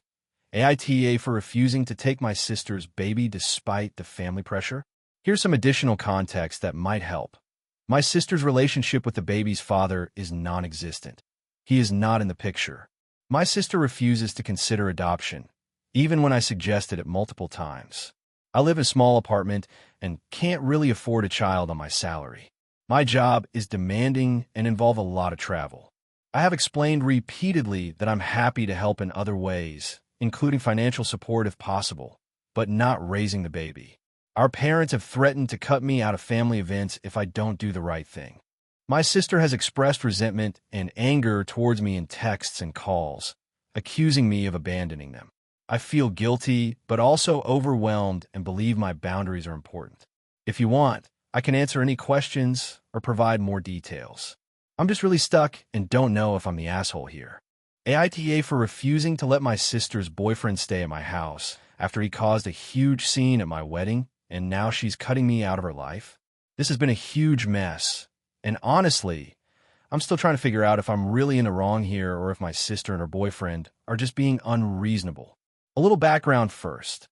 AITA for refusing to take my sister's baby despite the family pressure. Here's some additional context that might help. My sister's relationship with the baby's father is non-existent. He is not in the picture. My sister refuses to consider adoption, even when I suggested it multiple times. I live in a small apartment and can't really afford a child on my salary. My job is demanding and involve a lot of travel. I have explained repeatedly that I'm happy to help in other ways, including financial support if possible, but not raising the baby. Our parents have threatened to cut me out of family events if I don't do the right thing. My sister has expressed resentment and anger towards me in texts and calls, accusing me of abandoning them. I feel guilty, but also overwhelmed and believe my boundaries are important. If you want, I can answer any questions or provide more details. I'm just really stuck and don't know if I'm the asshole here. AITA for refusing to let my sister's boyfriend stay at my house after he caused a huge scene at my wedding, and now she's cutting me out of her life. This has been a huge mess, and honestly, I'm still trying to figure out if I'm really in the wrong here or if my sister and her boyfriend are just being unreasonable. A little background first.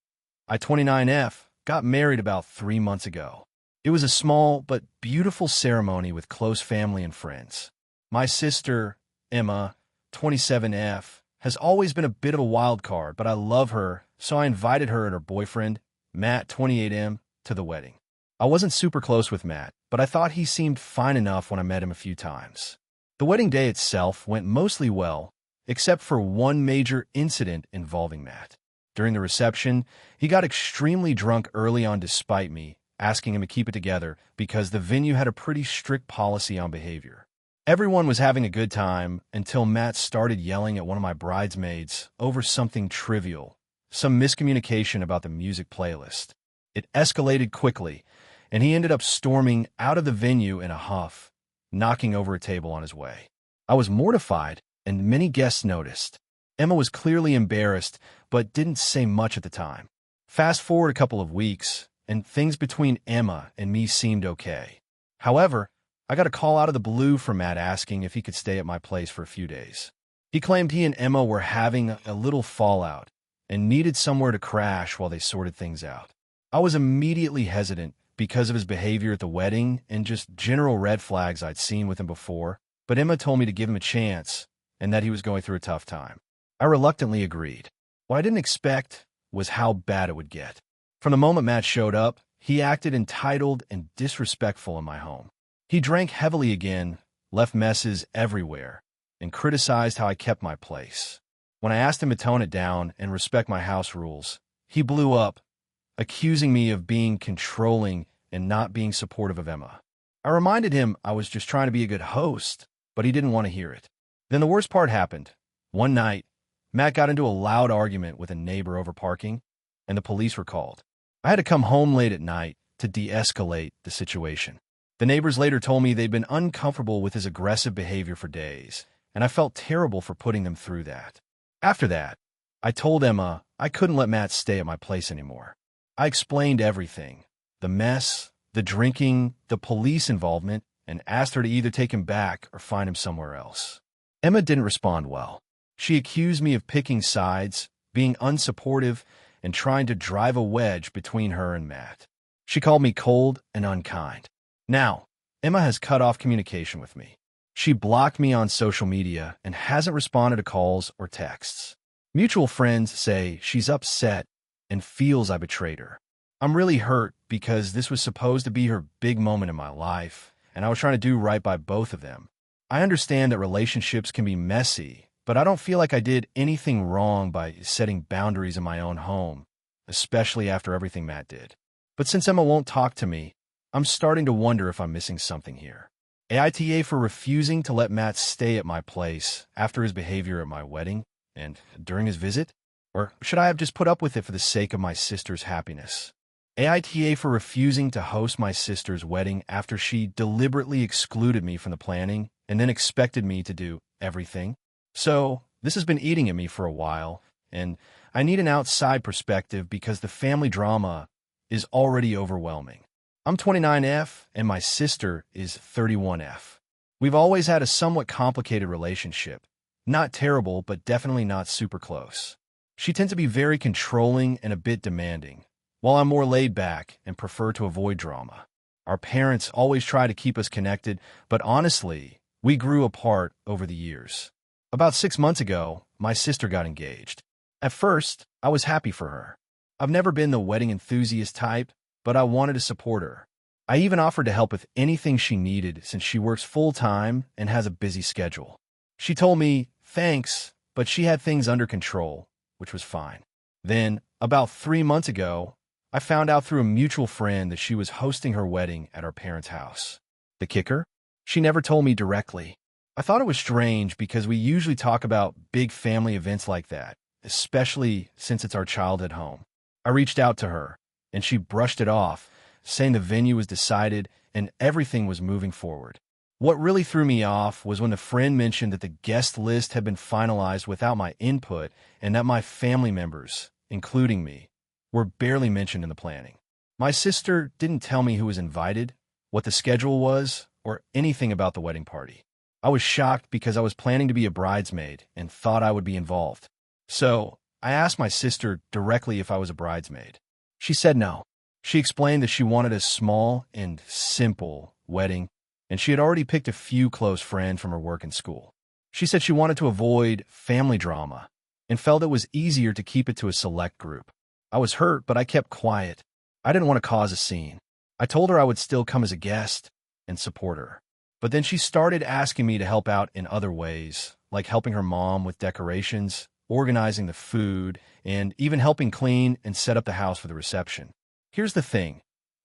I, 29F, got married about 3 months ago. It was a small but beautiful ceremony with close family and friends. My sister, Emma, 27F, has always been a bit of a wild card, but I love her, so I invited her and her boyfriend, Matt, 28M, to the wedding. I wasn't super close with Matt, but I thought he seemed fine enough when I met him a few times. The wedding day itself went mostly well, except for one major incident involving Matt. During the reception, he got extremely drunk early on despite me asking him to keep it together because the venue had a pretty strict policy on behavior. Everyone was having a good time until Matt started yelling at one of my bridesmaids over something trivial, some miscommunication about the music playlist. It escalated quickly, and he ended up storming out of the venue in a huff, knocking over a table on his way. I was mortified, and many guests noticed. Emma was clearly embarrassed, but didn't say much at the time. Fast forward a couple of weeks, and things between Emma and me seemed okay. However, I got a call out of the blue from Matt asking if he could stay at my place for a few days. He claimed he and Emma were having a little fallout and needed somewhere to crash while they sorted things out. I was immediately hesitant because of his behavior at the wedding and just general red flags I'd seen with him before, but Emma told me to give him a chance and that he was going through a tough time. I reluctantly agreed. What I didn't expect was how bad it would get. From the moment Matt showed up, he acted entitled and disrespectful in my home. He drank heavily again, left messes everywhere, and criticized how I kept my place. When I asked him to tone it down and respect my house rules, he blew up, accusing me of being controlling and not being supportive of Emma. I reminded him I was just trying to be a good host, but he didn't want to hear it. Then the worst part happened. One night, Matt got into a loud argument with a neighbor over parking, and the police were called. I had to come home late at night to de-escalate the situation. The neighbors later told me they'd been uncomfortable with his aggressive behavior for days, and I felt terrible for putting them through that. After that, I told Emma I couldn't let Matt stay at my place anymore. I explained everything, the mess, the drinking, the police involvement, and asked her to either take him back or find him somewhere else. Emma didn't respond well. She accused me of picking sides, being unsupportive, and trying to drive a wedge between her and Matt. She called me cold and unkind. Now, Emma has cut off communication with me. She blocked me on social media and hasn't responded to calls or texts. Mutual friends say she's upset and feels I betrayed her. I'm really hurt because this was supposed to be her big moment in my life, and I was trying to do right by both of them. I understand that relationships can be messy, but I don't feel like I did anything wrong by setting boundaries in my own home, especially after everything Matt did. But since Emma won't talk to me, I'm starting to wonder if I'm missing something here. AITA for refusing to let Matt stay at my place after his behavior at my wedding and during his visit? Or should I have just put up with it for the sake of my sister's happiness? AITA for refusing to host my sister's wedding after she deliberately excluded me from the planning and then expected me to do everything? So, this has been eating at me for a while, and I need an outside perspective because the family drama is already overwhelming. I'm 29F, and my sister is 31F. We've always had a somewhat complicated relationship. Not terrible, but definitely not super close. She tends to be very controlling and a bit demanding, while I'm more laid back and prefer to avoid drama. Our parents always try to keep us connected, but honestly, we grew apart over the years. About 6 months ago, my sister got engaged. At first, I was happy for her. I've never been the wedding enthusiast type, but I wanted to support her. I even offered to help with anything she needed since she works full-time and has a busy schedule. She told me, thanks, but she had things under control, which was fine. Then, about 3 months ago, I found out through a mutual friend that she was hosting her wedding at our parents' house. The kicker? She never told me directly. I thought it was strange because we usually talk about big family events like that, especially since it's our childhood home. I reached out to her, and she brushed it off, saying the venue was decided and everything was moving forward. What really threw me off was when the friend mentioned that the guest list had been finalized without my input and that my family members, including me, were barely mentioned in the planning. My sister didn't tell me who was invited, what the schedule was, or anything about the wedding party. I was shocked because I was planning to be a bridesmaid and thought I would be involved. So, I asked my sister directly if I was a bridesmaid. She said no. She explained that she wanted a small and simple wedding, and she had already picked a few close friends from her work and school. She said she wanted to avoid family drama and felt it was easier to keep it to a select group. I was hurt, but I kept quiet. I didn't want to cause a scene. I told her I would still come as a guest and support her. But then she started asking me to help out in other ways, like helping her mom with decorations, organizing the food, and even helping clean and set up the house for the reception. Here's the thing.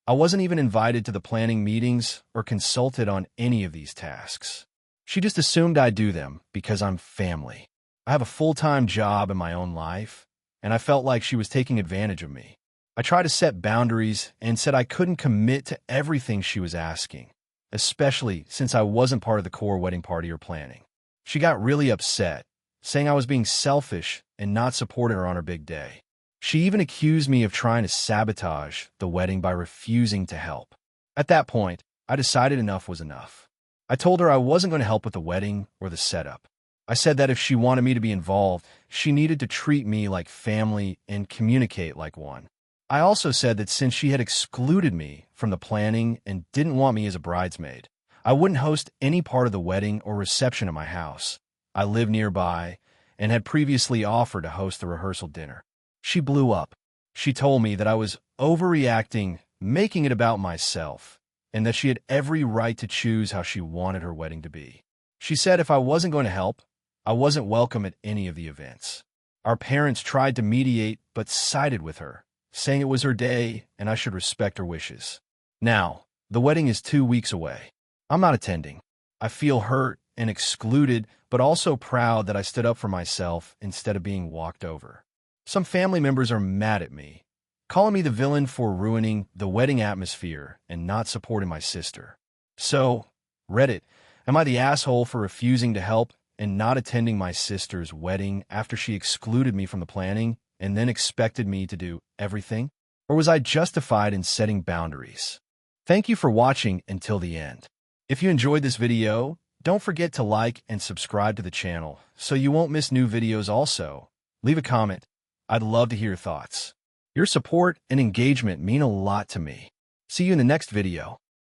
I wasn't even invited to the planning meetings or consulted on any of these tasks. She just assumed I'd do them because I'm family. I have a full-time job in my own life, and I felt like she was taking advantage of me. I tried to set boundaries and said I couldn't commit to everything she was asking, especially since I wasn't part of the core wedding party or planning. She got really upset, saying I was being selfish and not supporting her on her big day. She even accused me of trying to sabotage the wedding by refusing to help. At that point, I decided enough was enough. I told her I wasn't going to help with the wedding or the setup. I said that if she wanted me to be involved, she needed to treat me like family and communicate like one. I also said that since she had excluded me from the planning and didn't want me as a bridesmaid, I wouldn't host any part of the wedding or reception at my house. I live nearby and had previously offered to host the rehearsal dinner. She blew up. She told me that I was overreacting, making it about myself, and that she had every right to choose how she wanted her wedding to be. She said if I wasn't going to help, I wasn't welcome at any of the events. Our parents tried to mediate but sided with her, saying it was her day and I should respect her wishes. Now, the wedding is 2 weeks away. I'm not attending. I feel hurt and excluded, but also proud that I stood up for myself instead of being walked over. Some family members are mad at me, calling me the villain for ruining the wedding atmosphere and not supporting my sister. So, Reddit, am I the asshole for refusing to help and not attending my sister's wedding after she excluded me from the planning and then expected me to do everything? Or was I justified in setting boundaries? Thank you for watching until the end. If you enjoyed this video, don't forget to like and subscribe to the channel so you won't miss new videos also. Leave a comment. I'd love to hear your thoughts. Your support and engagement mean a lot to me. See you in the next video.